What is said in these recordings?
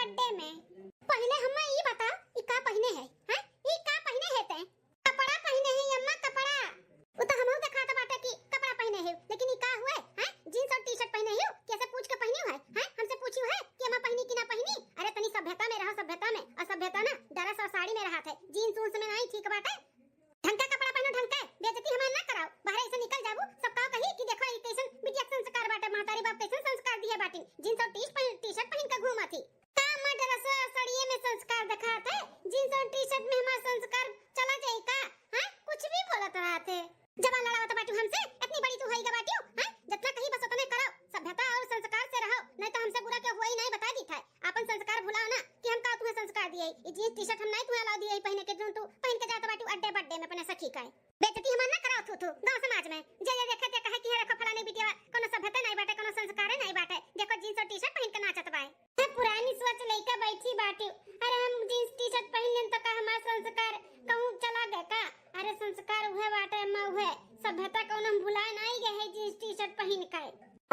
Birthday में। पहले हम्मा ई बता ई का पहने है? हैं ई का पहने है? ते कपड़ा पहने है अम्मा, कपड़ा। वो तो हमहु दिखाता बाटे कि कपड़ा पहने है, लेकिन ई का हुए? हैं जींस और टी-शर्ट पहने है? कैसे पूछ के पहनी है? हैं हमसे पूछी है कि अम्मा पहनी कि ना पहनी? अरे तनी सभ्यता में रहो, सभ्यता में। असभ्यता ना ड्रेस और साड़ी में रहा थे, जींस उन्स में नहीं ठीक बाटे। ढंग का कपड़ा पहनो, ढंग के। बेइज्जती हमार ना कराओ, बाहर ऐसे निकल जाबू सब का कही कि देखो ई कैसन बिटिया संस्कार बाटे, महतारी बाप कैसन संस्कार दिए बाटी। जींस और टी-शर्ट पहन के घूमा थी। का अम्मा ड्रेस और साड़िए में संस्कार दिखाते, जींस और टी-शर्ट में हमार संस्कार चला जाई का? हां कुछ भी बोलत रहते। जब लड़ावत बाटू हमसे, इतनी बड़ी तू होईगा बाटू? हां जितना कहीं बस उतने करो, सभ्यता और संस्कार से रहो, नहीं तो हमसे बुरा क्या हुआ ही नहीं बता दी था। अपन संस्कार भुलाओ ना कि हम का तुम्हें संस्कार दिए। ये जींस टी-शर्ट हम नहीं तुम्हें अलाउ दिए पहने के, जो तू पहन के जाता बाटू अड्डे बड्डे में अपने सखी का। बेइज्जती हमार ना कराओ थू गांव समाज में। जे जे देखे ते कहे कि हे रखो फलाने बिटिया, कोनो सभ्यता नहीं बाटे, कोनो संस्कार नहीं बाटे। देखो जींस और टी-शर्ट पहन के नाचत बाए। ते पुरानी सोच लइका बैठी बाटी। अरे हम जींस टी-शर्ट पहन लेन तो का हमार संस्कार कहूं चला गए का? अरे संस्कार हुए बाटे अम्मा, हुए सभ्यता को हम भुलाए नहीं गए है जींस टी-शर्ट पहन के।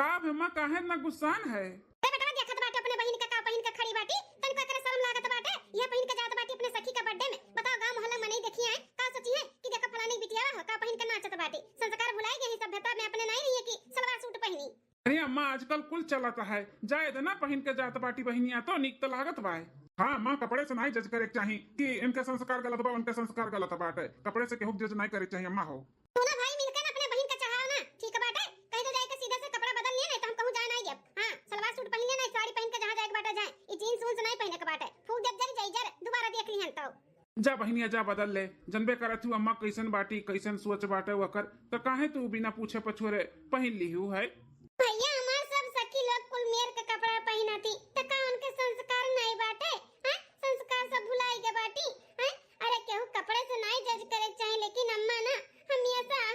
अब हम्मा काहे ना गुस्सान है? ते बेटा देखत बाटे अपने बहन का पहन के खड़ी बाटी, तनको एकरे शर्म लागत बाटे। ये पहन के जात बाटी अपने सखी का बर्थडे में। बताओ गांव मोहल्ला में नहीं देखी है का? सोची है कि देखो फलानी बिटिया हो का पहन के नाचत बाटी। संस्कार भुलाए गए, सभ्यता में अपने नहीं रही है कि सलवार सूट पहनी। अरे अम्मा आजकल कुल चलता है, जाए देना पहन के जात बाटी बहनिया तो निक तो लागत बाय। हाँ माँ कपड़े से नहीं जज करे चाहिए कि इनके संस्कार गलत बा उनके संस्कार गलत बाटे। कपड़े से केहू जज नहीं करे चाहिए अम्मा हो। तू ना भाई मिलकर ना अपने बहन का चढ़ाओ ना, ठीक है बाटे। कहीं तो जाके सीधा से कपड़ा बदल लिए, नहीं तो हम कहूं जाए नहीं जब। हां सलवार सूट पहन ले, नहीं साड़ी पहन के जहां जाए बाटे जाए। ये जींस उन्स नहीं पहने के बाटे। फूल जब जरी जाई जर दोबारा देख ली हन तो। जा बहनिया जा बदल ले, जनबे करत हूँ अम्मा कैसन बाटी कैसन सोच बाटे वकर, तो काहे तू बिना पूछे पछोरे पहन ली हूँ है? भैया हमार सब सखी लोग कुल मेर के कपड़ा पहनती, त का उनके संस्कार नहीं बाटे? हैं संस्कार सब भुलाई के बाटी। हैं अरे केहू कपड़े से नहीं जज करे चाहिए, लेकिन अम्मा ना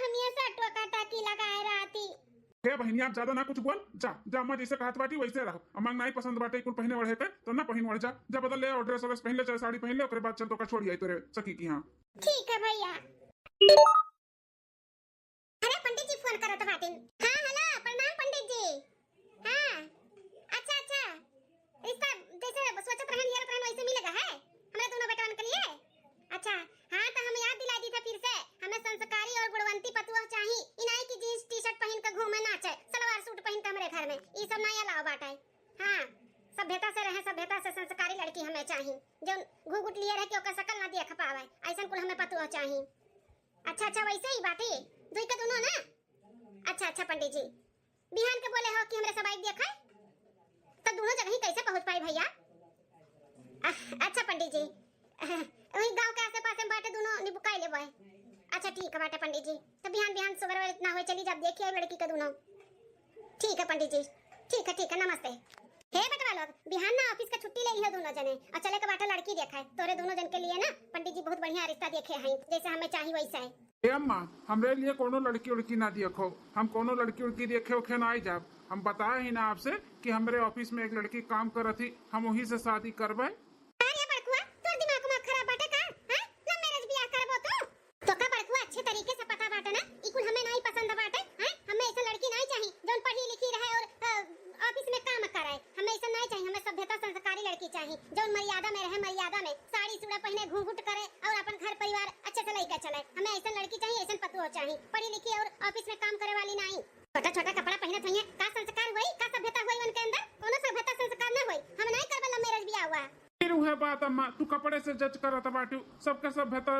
हमेशा टोका टाकी लगाए रहती। हे बहनिया आप ज्यादा ना कुछ बोल, जा जा अम्मा जैसे कहत बाटी वैसे रहो। अम्मा नहीं पसंद बाटे कुल पहने वढ़े के तो ना पहन वढ़ जा। जा बदल ले और ड्रेस पहन ले, चाहे साड़ी पहन ले, ओकरे बाद चल तो का छोड़ी आई तेरे सखी की। हां ठीक है भैया। अरे पंडित जी फोन करत बाटिन। हां हेलो प्रणाम पंडित जी। हां अच्छा रिश्ता जैसे सोचत रहन यार रहन वैसे मिलेगा है हमें दोनों बेटवन के लिए? अच्छा हां तो हम याद दिला दी था फिर से, हमें संस्कारी और गुणवंती पतुआ चाहिए। इनाई की जींस टी-शर्ट पहन के घूमे नाचे, सलवार सूट पहन के हमारे घर में ई सब नहीं अलाउ बाटे। हां सभ्यता से रहे, सभ्यता से संस्कारी लड़की हमें चाहिए, जो घूघुट लिए रहे कि ओकर शकल ना देख पावे, ऐसन कुल हमें पतुआ चाहिए। अच्छा वैसे ही बाटी दुई के दोनों ना? अच्छा पंडित जी बिहान के बोले हो कि हमरे सबाई देखे तो दोनों जगह ही कैसे पहुंच पाई भैया? अच्छा पंडित जी वही गांव के आस-पास में बाटे दोनों निबुकाई लेबे। अच्छा ठीक है बाटे पंडित जी, तो बिहान सुबह इतना होए चली जब देखिए लड़की के दोनों। ठीक है पंडित जी, ठीक है नमस्ते। हे बेटा लोग बिहान ना ऑफिस का छुट्टी ले लियो दोनों जने और चले के बाटे लड़की देखाए तोरे दोनों जन के लिए ना। पंडित जी बहुत बढ़िया रिश्ता देखे हैं, जैसे हमें चाहिए वैसा है। ए अम्मा हमरे लिए कोनो लड़की उड़की ना देखो, हम कोनो लड़की उड़की देखे ओखे ना आई जाब। हम बताए ही ना आपसे कि हमरे ऑफिस में एक लड़की काम करत थी, हम वही से शादी करबे। अरे बड़कुआ तोर दिमाग में खराब बाटे का? हां लव मैरिज बियाह करबो तो का बड़कुआ अच्छे तरीके से पता बाटे ना ई कुल हमें नहीं पसंद बाटे। हां हमें ऐसा लड़की नहीं चाहिए जो पढ़ी लिखी रहे और ऑफिस में काम करे। हमें ऐसा नहीं चाहिए, हमें सभ्यता संस्कारी लड़की चाहिए जो मर्यादा में रहे, मर्यादा में साड़ी चूड़ा पहने घूंघट करे और अपन घर परिवार अच्छे से लेकर चले। हमें ऐसा लड़की चाहिए, ऐसा पतुआ चाहिए, पढ़ी लिखी और ऑफिस में काम करे वाली नहीं। छोटा कपड़ा पहने चाहिए, का संस्कार होई का सभ्यता होई उनके अंदर? कोनो सभ्यता संस्कार ना होई, हम नहीं करबे लव मैरिज बियाह हुआ। फिर वह बात अम्मा तू कपड़े से जज करत बाटू, सबके सभ्यता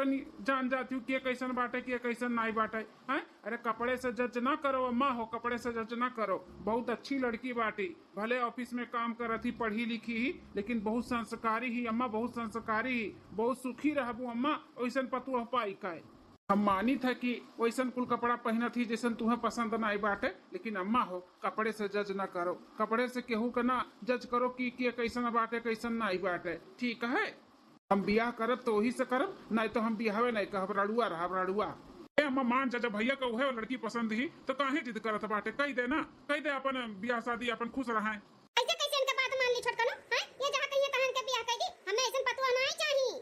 जान जाती हूँ कि कैसन बाटे कि कैसन नहीं बाटे। हैं अरे कपड़े से जज ना करो अम्मा हो, कपड़े से जज ना करो। बहुत अच्छी लड़की बाटी, भले ऑफिस में काम करत ही, पढ़ी लिखी ही, लेकिन बहुत संस्कारी ही अम्मा, बहुत संस्कारी ही। बहुत सुखी रहबू अम्मा वैसन पतुआ पाई का। हम मानी था कि वैसन कुल कपड़ा पहना थी जैसन तुम्हें पसंद नहीं बाटे, लेकिन अम्मा हो कपड़े से जज ना करो, कपड़े से केहू का ना जज करो कि कैसन बाटे कैसन नहीं बाटे। ठीक है हम बियाह करब तो वही से करब, नहीं तो हम बियाहवे नहीं कहब, रड़ुआ रहब रड़ुआ। अम्मा मान जा जब भैया का उहे लड़की पसंद ही तो काहे जिद करत बाटे? कह दे ना, कह दे अपन बियाह शादी अपन खुश रहे। ऐसे कैसे इनका बात मान ली छोटकनो? हैं ये जहां कहिए तहन के बियाह कर दी, हमें ऐसन पतुआ नहीं चाहिए।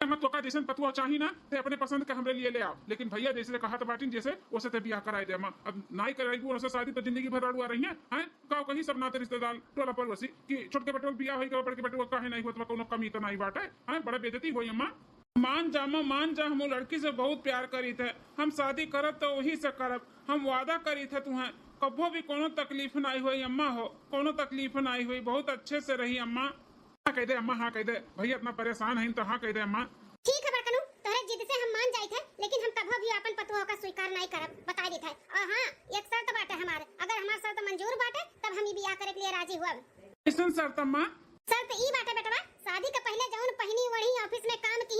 अम्मा तोका जैसन पतुआ चाही ना ते अपने पसंद के हमरे लिए ले आओ, लेकिन भैया जैसे कहा तो बाटिन जैसे वैसे ते बियाह कराई दे अम्मा। अब नाई कराई उनसे शादी तो जिंदगी भर अड़ुआ रही है हैं का कहीं सब नाते रिश्तेदार टोला परवसी कि छोटके बेटो बियाह होई के बड़के बेटो काहे नहीं होत कोनो कमी तो नहीं बाटे हैं, बड़ा बेइज्जती होई अम्मा। मान जा अम्मा मान जा, हम लड़की से बहुत प्यार करी थे, हम शादी करब तो वही से करब, हम वादा करी थे तुम्हें कभो भी कोनो तकलीफ नहीं हुई अम्मा हो, कोनो तकलीफ नहीं हुई, बहुत अच्छे से रही अम्मा। हाँ कह दे अम्मा, हाँ कह दे, भैया इतना परेशान है तो हाँ कह दे अम्मा। ठीक है बड़कनू, तोहरे जिद से हम मान जाए थे, लेकिन हम कभो भी अपन पतुआ का स्वीकार नहीं करब, बता दी थे। और हाँ एक शर्त बाटे हमारे, अगर हमार शर्त मंजूर बाटे तब हम ही बियाह करे के लिए राजी हुआ। कैसन शर्त अम्मा? शर्त ई बाटे बेटवा, शादी के पहले जौन पहनी वही ऑफिस में काम की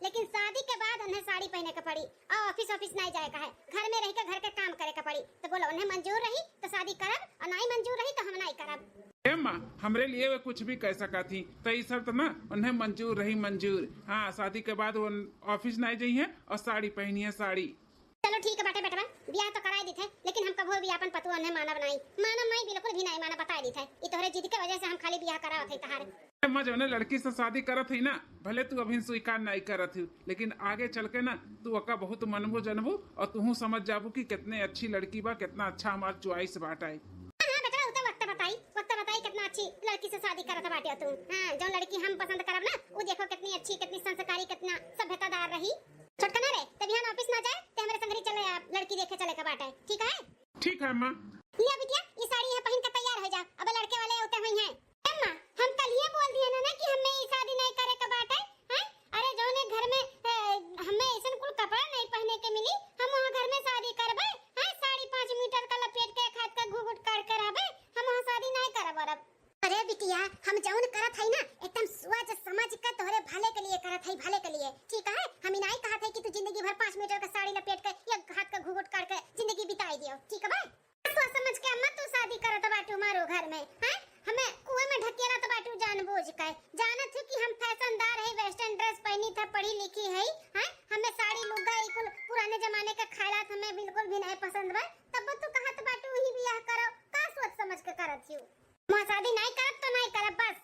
लेकिन शादी के बाद उन्हें साड़ी पहने के पड़ी और ऑफिस नहीं जाए का है, घर में रह के घर के काम करे के पड़ी। तो बोलो उन्हें मंजूर रही तो शादी करब और नहीं मंजूर रही तो हम नहीं करब। अम्मा हमरे लिए वे कुछ भी कह सका थी तो ये शर्त ना उन्हें मंजूर रही मंजूर। हाँ शादी के बाद वो ऑफिस नहीं जाइए और साड़ी पहनी है साड़ी। चलो ठीक है बाटे बेटवा, ब्याह तो कराई दी थे, लेकिन हम कभो भी अपन पतुआ उन्हें मानब नहीं बिल्कुल भी नहीं माना, बता दी थे। ये तोहरे जिद के वजह से हम खाली ब्याह करावत है तहारे। अम्मा जो लड़की से शादी करत है ना, भले तू अभी स्वीकार नहीं करत ही, लेकिन आगे चल के ना तू अका बहुत मनबू जनबू और तू समझ जाबू कि कितने अच्छी लड़की बा, कितना अच्छा हमार चॉइस बाटा है। हाँ बेटा वक्त बताई कितना अच्छी लड़की से शादी करत बाटे तू। हाँ जो लड़की हम पसंद करब ना वो देखो कितनी अच्छी, कितनी संस्कारी, कितना सभ्यतादार रही। छोटका ना रे तभी हम ऑफिस ना जाए ते हमारे संगरी चले आप लड़की देखे चले का बाटे, ठीक है? ठीक है अम्मा। लिया बिटिया ये साड़ी है पहन के तैयार हो जा, अब लड़के वाले होते हुई हैं। अम्मा हम कल ही बोल दिए ना कि हमें ये शादी नहीं करे का बाटे हैं। अरे जोने घर में हमें ऐसा कुल कपड़ा नहीं पहने के मिली, हम वहां घर में शादी करबे हैं, साड़ी 5 मीटर का लपेट के एक हाथ का घूंघट काट के रहबे, हम वहां शादी नहीं करब। और अरे बिटिया हम जौन करत है ना एकदम सोच समझ के तोहरे भले के लिए करत है, भले के लिए, ठीक है? हम ही नहीं कहत है कि तू जिंदगी भर 5 मीटर का साड़ी लपेट के एक हाथ का घूंघट काट के जिंदगी बिताई दियो, ठीक है भाई? सोच समझ के अम्मा तू शादी करत बाटू हमारो घर में हैं, हमें कुएं में ढकेला तो बाटू जानबूझ के, जानत हो कि हम फैशनदार है, वेस्टर्न ड्रेस पहनी था, पढ़ी लिखी है हैं, हमें साड़ी लुगा बिल्कुल पुराने जमाने के ख्यालात हमें बिल्कुल भी नहीं पसंद बा, तब तू कहत बाटू ही बियाह करो, का सोच समझ के करत हो? मैं शादी नहीं करब तो नहीं करब बस।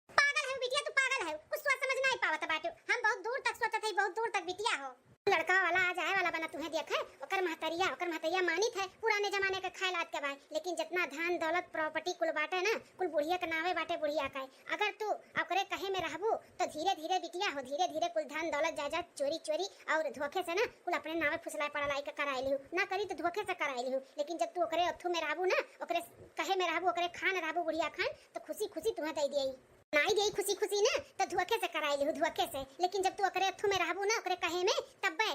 पागल है बिटिया, तू पागल है, कुछ सोच समझ नहीं पावत बाटू। हम बहुत दूर तक सोचत है, बहुत दूर तक बिटिया हो। लड़का वाला आ जाए वाला बना तुम्हें देखे, ओकर महतरिया मानी थे पुराने जमाने के ख्यालात के भाई, लेकिन जितना धन दौलत प्रॉपर्टी कुल बाटे ना कुल बुढ़िया के नावे बाटे, बुढ़िया का। अगर तू ओकरे कहे में रहबू तो धीरे धीरे बिटिया हो, धीरे धीरे कुल धन दौलत जायदाद चोरी और धोखे से ना कुल अपने नावे फुसलाई पड़लाई के कराई लिहू, ना करी तो धोखे से कराई लिहू। लेकिन जब तू ओकरे अथू में रहबू ना, ओकरे कहे में रहबू, ओकरे खान रहबू बुढ़िया खान, तो खुशी खुशी तुम्हें दे दियई, नहीं दे खुशी खुशी ना तो धोखे से कराई लिहू, धोखे से। लेकिन जब तू ओकरे अथू में रहबू ना, ओकरे कहे में, तब्बे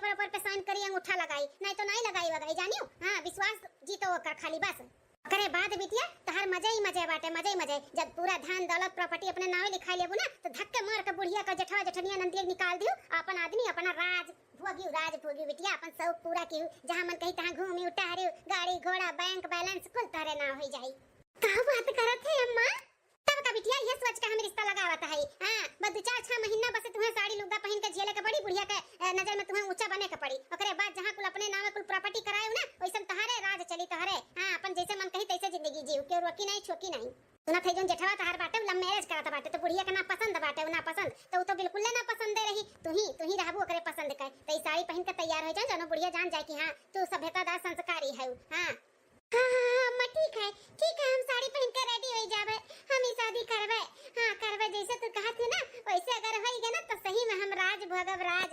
पेपर पे साइन करी, अंगूठा लगाई, नहीं तो नहीं लगाई वगाई, जानियो? हाँ विश्वास जीतो ओकर खाली बस। करे बाद बिटिया तहार मजे ही मजे बाटे, मजे ही मजे। जब पूरा धन दौलत प्रॉपर्टी अपने नावे लिखा लेबू ना तो धक्के मार के बुढ़िया का जेठवा जेठनिया नंदिया निकाल दियो, अपन आदमी अपना राज भोगी बिटिया, अपन सब पूरा की जहां मन कही तहां घूमी उतारे, गाड़ी घोड़ा बैंक बैलेंस कुल तारे ना हो जाई। का बात करत है अम्मा? तब का बिटिया ये सोच के हम रिश्ता लगावत है। हां बस 2-4 महीना बस तुम्हें साड़ी लुगा पहन के झेले के पड़ी, बुढ़िया के नजर में तुम्हें ऊंचा बने के पड़ी। ओकरे बाद जहां कुल अपने नाम कुल प्रॉपर्टी करायो ना वैसन तहारे राज चली तहरे। हां अपन जैसे मन कही तैसे जिंदगी जीव, के रोकी नहीं छोकी नहीं। सुना थे जोन जेठवा तहार बाटे लव मैरिज करत बाटे, तो बुढ़िया के ना पसंद बाटे, ना पसंद तो बिल्कुल ना पसंद दे रही। तू ही रहबू ओकरे पसंद के, तो साड़ी पहन के तैयार हो जा, जानो बुढ़िया जान जाए कि हां तू सभ्यतादार संस्कारी है। हां अम्मा ठीक है हम साड़ी पहन के रेडी हो जाबे, हम ही शादी करबे। हां करबे जैसे तू कहत है ना वैसे अगर होई गए ना तो सही में हम राज भोगब राज।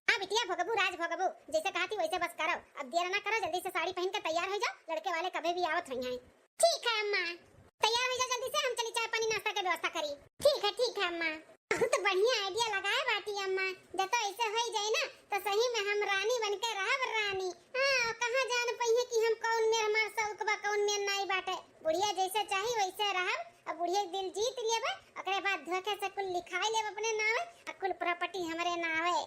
हां बिटिया भोगबू राज भोगबू, जैसे कहती वैसे बस करो, अब देर ना करो, जल्दी से साड़ी पहन के तैयार हो जाओ, लड़के वाले कभी भी आवत नहीं हैं। ठीक है अम्मा तैयार हो जा जल्दी से, हम चली चाय पानी नाश्ता की व्यवस्था करी। ठीक है अम्मा। बहुत बढ़िया आइडिया लगाए बाटी अम्मा, जब तो ऐसे हो जाए ना तो सही में हम रानी बनके रहब रानी। हां कहां जान पइए कि हम कौन में हमार शौक बा कौन में नहीं बाटे, बुढ़िया जैसे चाही वैसे रहब, अब बुढ़िया दिल जीत लेबे, ओकरे बाद धोखे से कुल लिखाई लेब अपने नावे, और कुल प्रॉपर्टी हमरे नावे।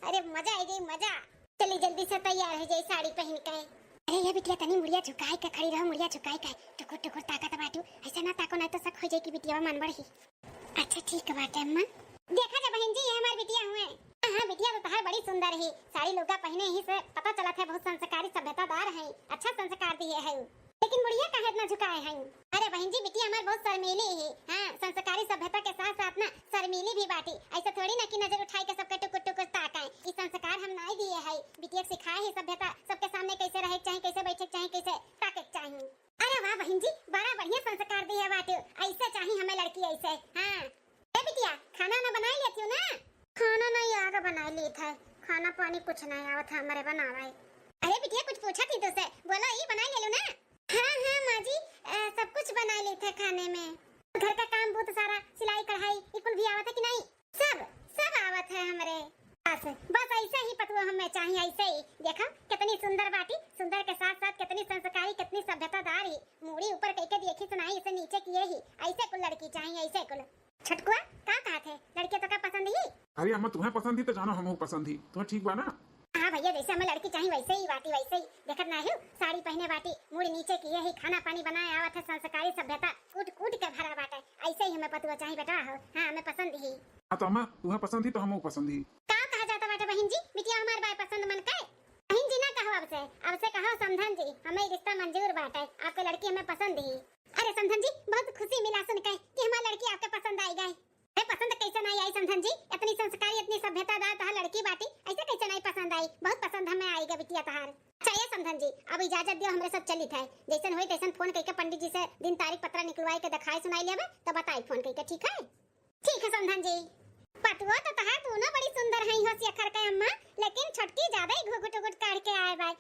अरे मजा आ गई मजा। चली जल्दी से तैयार हो जाए साड़ी पहन के। अरे ये बिटिया तनी मुड़िया झुकाई के खड़ी रहो, मुड़िया झुकाई के टुकुर ताकत बाटू, ऐसा ना ताको नहीं तो शक हो जाए कि बिटिया मन बढ़ी। अच्छा ठीक है बाटे अम्मा। देखा जा बहन जी ये हमारी बिटिया हुए। हां बिटिया तो तहार बड़ी सुंदर है, साड़ी लुगा पहने ही से पता चला था बहुत संस्कारी सभ्यतादार है, अच्छा संस्कार दिए है। लेकिन मुड़िया काहे इतना झुकाए हैं? अरे बहन जी बिटिया हमार बहुत शर्मीली है। हां संस्कारी सभ्यता के साथ साथ ना शर्मीली मिली भी बाटी। ऐसा थोड़ी ना कि नजर उठाई के सबके टुकुर टुकुर ताकाए। इस संस्कार हम नहीं दिए है। बिटिया सिखाए है सभ्यता, सबके सामने कैसे रहे चाहिए, कैसे बैठे चाहिए, कैसे ताके चाहिए। अरे वाह बहन जी, बड़ा बढ़िया संस्कार दिए बाटी। ऐसे चाहिए हमें लड़की ऐसे। हां ए बिटिया, खाना ना बना लेती हो ना? खाना नहीं आगे बना ली था, खाना पानी कुछ नहीं आवत है हमारे बनावे। अरे बिटिया कुछ पूछा थी तुझसे, बोलो ये बना ले लो ना। हाँ हाँ माँ जी, सब कुछ बना ली थे खाने में। घर का काम बहुत सारा, सिलाई कढ़ाई इकुल भी आवत है कि नहीं? सब सब आवत है हमारे। बस ऐसे ही पतुआ हमें चाहिए, ऐसे ही। देखा कितनी सुंदर बाटी, सुंदर के साथ साथ कितनी संस्कारी, कितनी सभ्यतादार ही। मूड़ी ऊपर कह देखी सुनाई, इसे नीचे किए ही। ऐसे कुल लड़की चाहिए, ऐसे कुल। छटकुआ का कहा थे लड़के तो का पसंद ही? अरे अम्मा तुम्हें पसंद ही तो जानो हमहू पसंद ही। तुम्हें ठीक बा ना? हाँ भैया, जैसे हमें लड़की चाहिए वैसे ही बाटी, वैसे ही। देखत ना है साड़ी पहने बाटी, मुड़ी नीचे किए ही, खाना पानी बनाए आवत है, संस्कारी सभ्यता कूट कूट के भरा बाटे। ऐसे ही हमें पतुआ चाहिए बेटा। हो हाँ हमें पसंद ही। हाँ तो अम्मा तुम्हें पसंद ही तो हमहू पसंद ही। का कहा जाता बाटे बहन जी? बिटिया हमार बाय पसंद मन के। बहन जी ना कहो अब से कहो समधन जी, हमें रिश्ता मंजूर बाटे, आपके लड़की हमें पसंद ही। अरे समधन जी, बहुत खुशी मिला सुन के कि हमारी लड़की आपके पसंद आई गई। अरे पसंद कैसे नहीं आई समधन जी? इतनी संस्कारी, इतनी सभ्यतादार तहार लड़की बाटी, ऐसे कैसे नहीं पसंद आई? बहुत पसंद हमें आएगा बिटिया तहार। चाहिए समधन जी, अब इजाजत दियो, हमरे सब चली थे। जैसन होई तैसन फोन करके पंडित जी से दिन तारीख पत्र निकलवाई के दिखाई सुनाई लेबे तो बताई फोन करके। ठीक है? ठीक है समधन जी। पतुआ तो तहार दोनों बड़ी सुंदर है, होशिया खर के अम्मा, लेकिन छोटकी ज्यादा ही घुघुट घुघुट काट के आए भाई।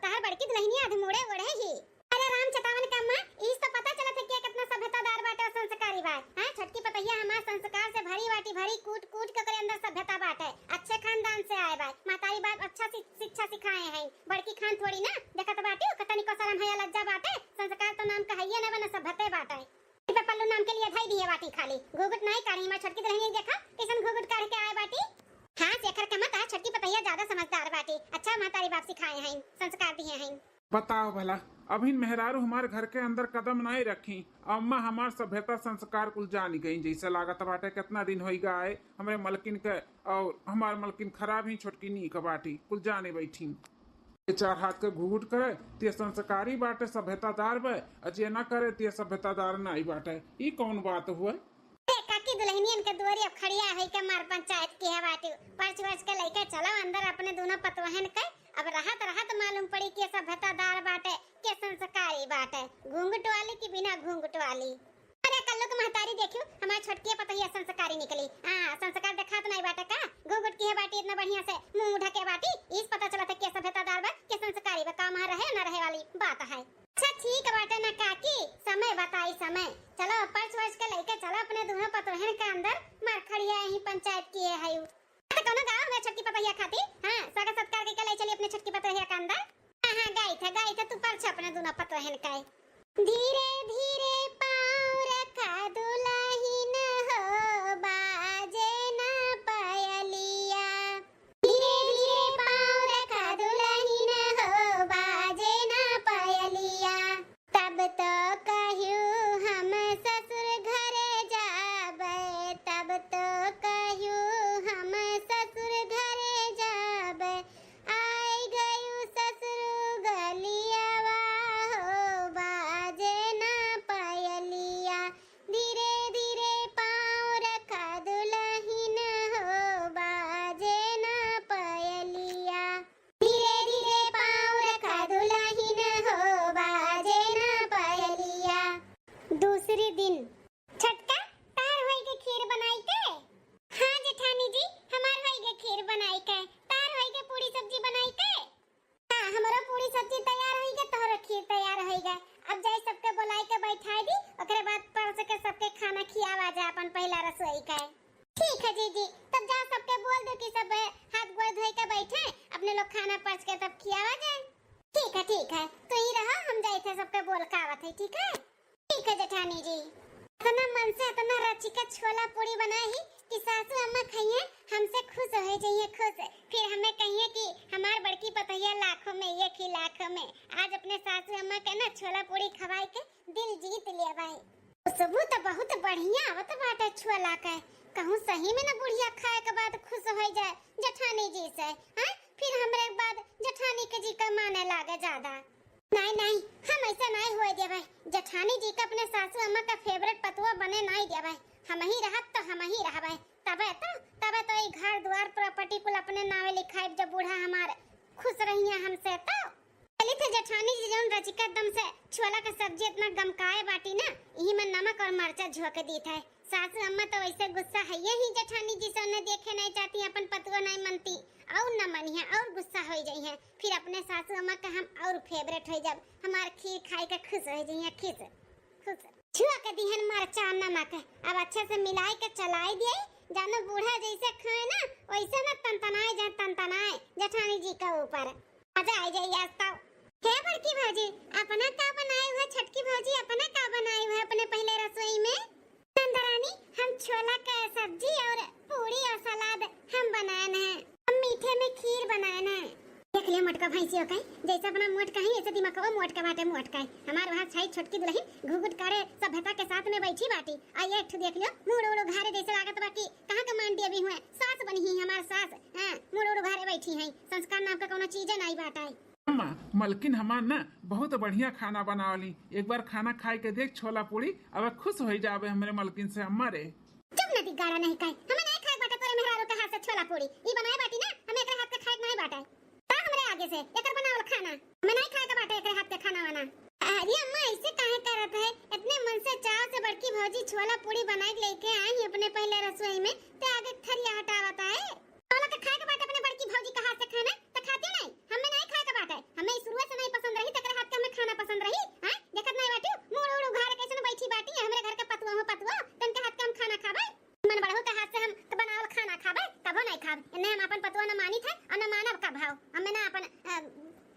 तहार बड़की दुल्हनिया अधमोड़े ओढ़े ही। अरे राम चतावन का अम्मा, इस तो पता चला था कि कितना सभ्यतादार बाटे और संस्कारी बा। हां छोटकी पतैया हमार संस्कार से भरी बाटी, भरी कूट कूट के अंदर सभ्यता बाटे। अच्छे खानदान से आए बा, मातारी बाप अच्छा शिक्षा सिखाए हैं। बड़की खान थोड़ी ना देखत बाटी, कतनी को शर्म है लज्जा बाटे। संस्कार तो नाम कहिए ना बना सभ्यता बाटे। पे पल्लू नाम के लिए धाई दिए बाटी खाली, घुघुट नहीं काढ़ी। मैं छोटकी दुल्हनिया देखा कैसन घुघुट काढ़ के आए बाटी। हां शेखर का मत छोटकी पतैया ज्यादा समझदार बाटी, अच्छा मातारी बाप सिखाए हैं, संस्कार दिए हैं। बताओ भला, अभी मेहरारू हमारे घर के अंदर कदम नहीं रखी, अम्मा हमार सभ्यता संस्कार कुल जानी गई। जैसे लागत बाटे कितना दिन हो गए हमारे मलकिन के, और हमार मलकिन खराब ही छोटकी नी का बाटी कुल जाने बैठी। चार हाथ के घूट करे ते संस्कारी बाटे, सभ्यतादार बे, अजे ना करे ते सभ्यतादार नहीं बाटे। ई कौन बात हुआ? काकी दुल्हनियन के दुआरी अब खड़िया है के मार पंचायत की है बाटी। पर्च वर्च के लेके चलो अंदर अपने दोनों पतवहन के। अब राहत मालूम पड़ी कि सभ्यतादार बाटे के संस्कारी बाटे, घूंघट वाली की बिना घूंघट वाली। अरे कल्लू के महतारी देखियो हमारी छोटकी पतैया संस्कारी निकली। हां संस्कार देखा तो नहीं बाटे का, घूंघट की है बाटी इतना बढ़िया से मुंह ढके बाटी। इस पता चला था कि सभ्यतादार बा के संस्कारी बा, काम रहे ना रहे वाली बात है। अच्छा ठीक बाटे ना काकी, समय बताई समय। चलो पर्च वर्च के लेके चलो अपने दोनों पतोहन के अंदर, मार खड़िया यही पंचायत की है। तो कोनो गांव में छोटकी पतैया खाती। हां स्वागत सत्कार के ले चली अपने छोटकी पतैया के अंदर। हां गई थे तू पर्च अपने दोनों पतोहन के। धीरे धीरे पाँव रखा दुल्हन हो, बाजे ना पायलिया। धीरे धीरे पाँव रखा दुल्हन हो, बाजे ना पायलिया। तब तो कहियो हम ससुर घरे जाबे, तब तो कहियो हम ससुर घरे जाबे। आई गयो ससुर गलियावा हो, बाजे ना पायलिया। धीरे धीरे पाँव रखा दुल्हन हो, बाजे ना पायलिया। धीरे धीरे पाँव रखा दुल्हन हो, बाजे ना पायलिया। दूसरी दिन छटका तार होई के खीर बनाई के। हाँ जेठानी जी हमार होई के खीर बनाई के, तार होई के पूरी सब्जी बनाई के। हाँ हमारा पूरी सब्जी तैयार होई के, तोहरा खीर तैयार होई के। अब जाई सबके बुलाई के बैठाई दी, ओकरे बाद परस के सबके खाना खियावा जा अपन पहला रसोई के। ठीक है जी तब जा सबके बोल दो कि सब हाथ गोड़ धोई के बैठे, अपने लोग खाना परस के तब खियावा जाए। ठीक है तो ही रहा, हम जाए थे सबके बोल के आवत है। ठीक है जेठानी जी। इतना मन से इतना रची का छोला पूरी बनाई कि सासू अम्मा खाइए हमसे खुश हो जाइए, खुश। फिर हमें कहिए कि हमार बड़की पतैया लाखों में ये खी लाखों में। आज अपने सासू अम्मा के ना छोला पूरी खवाई के दिल जीत लिया भाई। सबू तो बहुत बढ़िया आवत बाटे छोला के। कहूं सही में ना बुढ़िया खाए के बाद खुश हो जाए जेठानी जी से। हां फिर हमरे बाद जेठानी के जी का माने लागे ज्यादा। नहीं हम ऐसा नहीं होए देबे। जेठानी जी का अपने सासू अम्मा का फेवरेट पतुआ बने नहीं देबे। हम ही रहब तो हम ही रहबे, मरचा झोंक दी था। सासू अम्मा तो वैसे गुस्सा है ही जेठानी जी से उन्हें देखे नहीं चाहती, अपन पतुआ नहीं मनती और न मनिया और गुस्सा हो जाई है। फिर अपने सासू अम्मा का हम और फेवरेट हो जब हमार खीर खाए के खुश हो जाई है, खुश खुश छुआ के दिहन मरचा नमक अब अच्छे से मिलाई के चलाई दिए। जानो बूढ़ा जैसे खाए ना वैसे ना तनतनाए जेठानी जी का ऊपर मजा आ जाए। आज तो हे बड़की भौजी अपना का बनाए हुए, छटकी भौजी अपना का बनाए हुए अपने पहले रसोई में? नंदरानी हम छोला का सब्जी और पूरी और सलाद हम बनाए हैं। हम मीठे में खीर बनाए हैं। देख लियो मोटका भैंसियों का जैसे अपना मोटका है ऐसे दिमाग वो मोटका बाटे मोटका है। हमार वहां छाई छोटकी दुल्हन घुघुट कारे सभ्यता के साथ में बैठी बाटी। आइए एक देख लियो मुड़ उड़ घारे जैसे लागत बाकी कहां का मान दिया भी हुए। सास बनी ही हमार सास, हां मुड़ उड़ घारे बैठी है। संस्कार नाम का कोनो चीज नहीं बाटा है। अम्मा मलकिन हमार ना बहुत बढ़िया खाना बनावली, एक बार खाना खाए के देख छोला पूरी अब खुश हो जावे हमरे मलकिन से। अम्मा रे चुप न दिगाड़ा नहीं खाए, हमें नहीं खाए बाटा तोरे मेहरारू के हाथ से छोला पूरी। ई बनाए बाटी ना हमें एकरे हाथ के खाए नहीं बाटा ता हमरे आगे से एकर बनावल खाना हमें नहीं खाए का बाटा एकरे हाथ के खाना वाना। अरे अम्मा ऐसे काहे करत है? इतने मन से चाव से बड़की भौजी छोला पूरी बनाए लेके आई अपने पहले रसोई में ते आगे थरिया हटावता है। छोला के खाए का बाटा अपने बड़की भौजी का हाथ से खाना त खाती नहीं, हमें नहीं खाए का बाटा। हमें शुरू से नहीं पसंद रही तेरे हाथ के हमें खाना पसंद रही। हां देखत नहीं बाटी मुड़ उड़ उघार कैसे बैठी बाटी हमरे घर के पतुआ हो पतुआ तनके हाथ के हम खाना खाबे। मन बड़ो के हाथ से हम तो बनावल खाना खाबे कबो नहीं खाब। इन्हें हम अपन पतुआ न मानी थे और न मानव का भाव हमें ना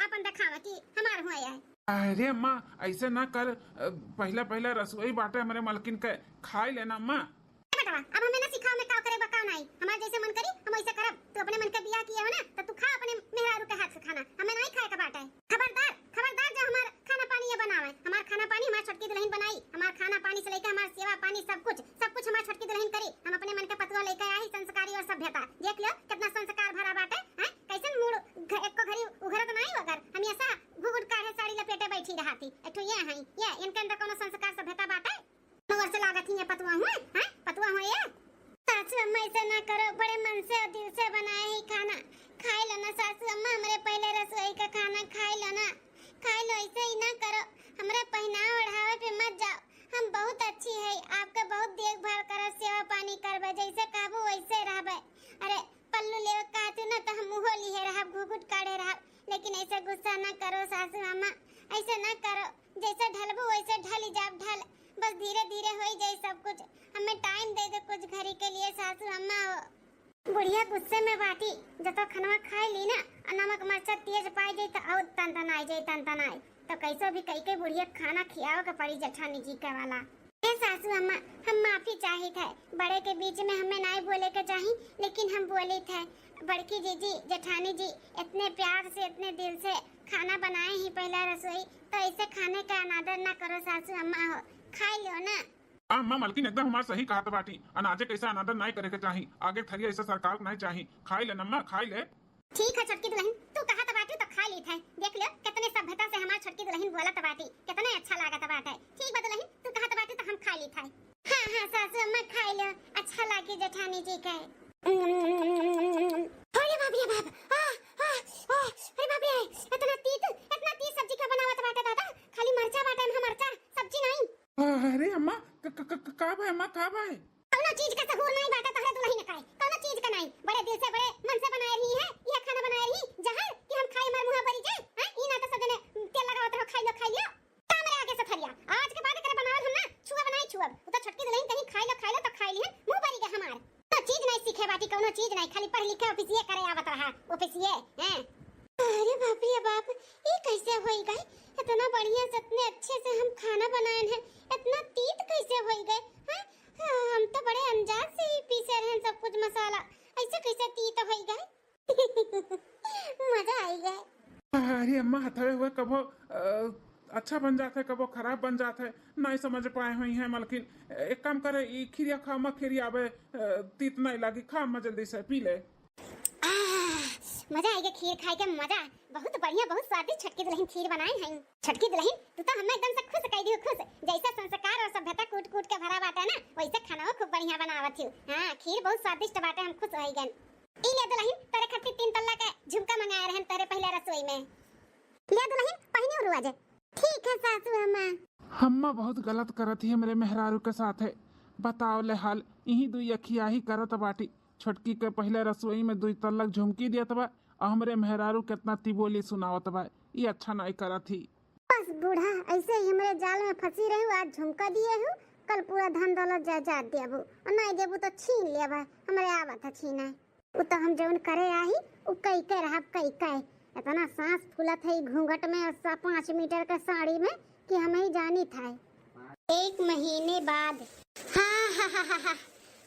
अपन दिखावा कि हमार हुआ है। अरे अम्मा ऐसे ना कर, पहला रसोई बाटे हमारे मलकिन के खाई लेना अम्मा। बेटा अब हमें ना सिखाओ में का करे बकाओ नहीं, हमारे जैसे मन करी हम वैसे करब। तू अपने मन का बियाह किया हो ना तो तू खा अपने मेहरारू के हाथ से खाना, हमें नहीं खाए का बाटा है। खबरदार खबरदार जो हमार खाना पानी ये बनावे। हमार खाना पानी हमार छोटकी दुल्हन बनाई, हमार खाना पानी से लेकर हमार सेवा पानी सब कुछ हमार छोटकी दुल्हन करी। हम अपने मन के पतुआ लेकर आई संस्कारी और सभ्यता। देख लो कितना संस्कार भरा बाटे हैं। कैसन मूड एक को घरी उघरत नहीं अगर हम ऐसा घुघुट काढ़े साड़ी लपेटे बैठी रहती। एठो ये है ये इनके अंदर कोनो संस्कार सभ्यता बाटे नवर से लागत ही ये पतुआ हुए हैं पतुआ हुए ये। सासू अम्मा ऐसा ना करो, बड़े मन से और दिल से बनाए ही खाना खाई लो ना। सासू अम्मा हमारे पहले रसोई का खाना खाई लो ना, खाई लो। ऐसे ही ना करो, हमारे पहनावा ओढ़ावे पे मत जाओ। हम बहुत अच्छी है, आपका बहुत देखभाल करो, सेवा पानी करबे जैसे कहबो वैसे रहबे। अरे पल्लू ले कहते ना तो हम मुंह लिए रहब घुघुट काढ़े रहब। लेकिन ऐसे गुस्सा ना करो सासू अम्मा, ऐसे ना करो। जैसे ढलबो वैसे ढल जाब ढल, बस धीरे धीरे हो जाए सब कुछ। हमें टाइम दे दो कुछ घड़ी के लिए सासू अम्मा। बुढ़िया गुस्से में बाटी जब तो खाना खाई ली ना और नमक मरचा तेज पाई जाए तो और तनतनाए तो कैसे भी कई के बुढ़िया खाना खियाओ के पड़ी जेठानी जी के वाला। ए सासू अम्मा हम माफी चाही थे, बड़े के बीच में हमें नहीं बोले के चाही लेकिन हम बोले थे। बड़की जीजी जेठानी जी इतने प्यार से इतने दिल से खाना बनाए ही पहला रसोई, तो ऐसे खाने का अनादर ना करो सासू अम्मा। हो खाई लो ना। अम्मा मलकिन एकदम हमार सही कहा बाटी, अनाजे कैसा अनादर नहीं करे के चाही, आगे थरिया ऐसा सरकार नहीं चाही। खाई ले अम्मा खाई ले। ठीक है छोटकी दुल्हन तू कहा बाटी तो खा ली थे। देख लो कितने सभ्यता से हमार छोटकी दुल्हन बोला बाटी कितने अच्छा लागत बाटे। ठीक है दुल्हन तू कहा बाटी तो हम खा ली थे। हां हां सासू अम्मा खाई लो, अच्छा लागे जेठानी जी के। अरे बाप रे बाप अरे बाप रे इतना तीत सब्जी का बनावत बाटे दादा, खाली मरचा बाटे हम मरचा सब्जी नहीं। अरे अम्मा का भाई अम्मा का भाई कोनो चीज का सहूर नहीं बाटा तोहरा दुल्हन ने खाए, कोनो चीज का नहीं। बड़े दिल से बड़े मन से बनाए रही है ये खाना बनाए रही जहां कि हम खाए हमार मुंह भरी जाए। हां ई ना तो सजने तेल लगावत रहो खाई लो तामरे आगे से थरिया। आज के बाद करे बनावल हम ना छुआ बनाई छुआ वो तो छोटकी दुल्हन कहीं खाई लो तो खाई ली मुंह भरी गए हमार। तो चीज नहीं सीखे बाटी कोनो चीज नहीं, खाली पढ़ लिखे ऑफिसिए करे आवत रहा ऑफिसिए हैं। अरे बाप रे बाप ये कैसे होई गए? इतना बढ़िया से इतने अच्छे से हम खाना बनाए हैं, इतना तीत कैसे होई गए? हां हम तो बड़े अंदाज से ही पीसे रहे सब कुछ मसाला, ऐसे कैसे तीत होई गए? मजा आई गए। अरे अम्मा हथवे हुए कबो अच्छा बन जाता है कबो खराब बन जाता है, नहीं समझ पाए हुई हैं मलकिन। एक काम करे ई खीरिया खा मत खीरिया आवे तीत नहीं लगी, खा अम्मा जल्दी से पी ले। मजा आएगा खीर खाए के मजा बहुत बढ़िया बहुत स्वादिष्ट छोटकी दुल्हन खीर बनाए हैं। छोटकी दुल्हन तू तो हमें एकदम से खुश कर दी खुश, जैसा संस्कार और सभ्यता कूट कूट के भरा बाटा ना वैसे खाना खूब बढ़िया बनावत थी। हां खीर बहुत स्वादिष्ट बाटे हम खुश हो गए। ई ले दुल्हन तेरे खातिर 3 तल्ला का झुमका मंगाए रहन तेरे पहले रसोई में। ले दुल्हन पहिनी उरुआ जे ठीक है सासू अम्मा। हम्मा बहुत गलत करत ही मेरे मेहरारू के साथ है। बताओ ले हाल यही दुई अखिया ही करत बाटी। छोटकी के पहले रसोई में दुई तल्लक झुमकी दियत बा और हमरे मेहरारू कितना तिबोली सुनावत बा। ये अच्छा नहीं करत ही। बस बूढ़ा ऐसे ही हमारे जाल में फंसी रहू। आज झुमका दिए हूँ, कल पूरा धन दौलत जायदाद देबू और नहीं देबू तो छीन लेबा। हमारे आवत है छीना। वो तो हम जौन करे आही उ कई के रहब कई के। इतना सांस फूलत है घूंघट में और 5 मीटर के साड़ी में कि हम ही जानी था। 1 महीने बाद हाँ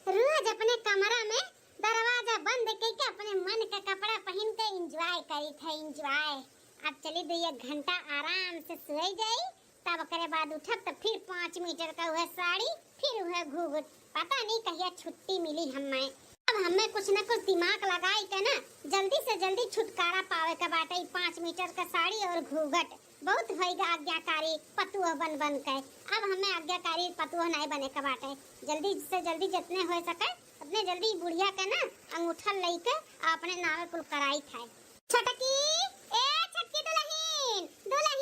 रोज अपने कमरा में दरवाजा बंद करके अपने मन का कपड़ा पहन के एंजॉय करी था। एंजॉय अब चली 2 घंटा आराम से सोई जाई, तब करे बाद उठब तो फिर 5 मीटर का वह साड़ी, फिर वह घूंघट। पता नहीं कहिया छुट्टी मिली हमें। अब हमें कुछ न कुछ दिमाग लगाई के ना जल्दी से जल्दी छुटकारा पावे का बाटे। 5 मीटर का साड़ी और घूंघट बहुत होएगा आज्ञाकारी पतुआ बन बन के। अब हमें आज्ञाकारी पतुआ नहीं बने का बाटे। जल्दी से जल्दी जितने हो सके अपने जल्दी बुढ़िया के ना अंगूठा लेके अपने नावे कुल कराई था। छटकी ए छटकी दुल्हन दुल्हन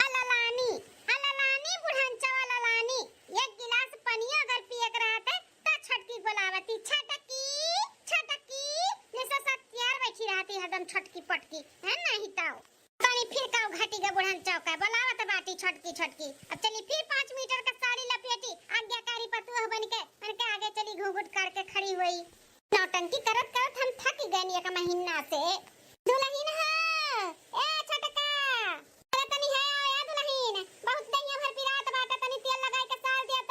अललानी बुढ़ंचा अललानी 1 गिलास पानी अगर पिए के रहते तो छटकी बोलावती। छटकी छटकी जैसे सत्यार बैठी रहती हरदम छटकी पटकी है नहीं ताऊ। पानी फिर काऊ घाटी का बुढ़ंचा का बोलावत बाटी छटकी छटकी। अब चली फिर 5 मीटर का साड़ी लपेटी आज्ञाकारी पतुआ बन के आगे चली घूंघट करके खड़ी हुई। नौटंकी करत करत हम थक गए एक महीना से। दुल्हन है ए छटका अरे तनी है या दुल्हन बहुत दैया भर पिरात बाटे। तनी तेल लगाई के साल दिया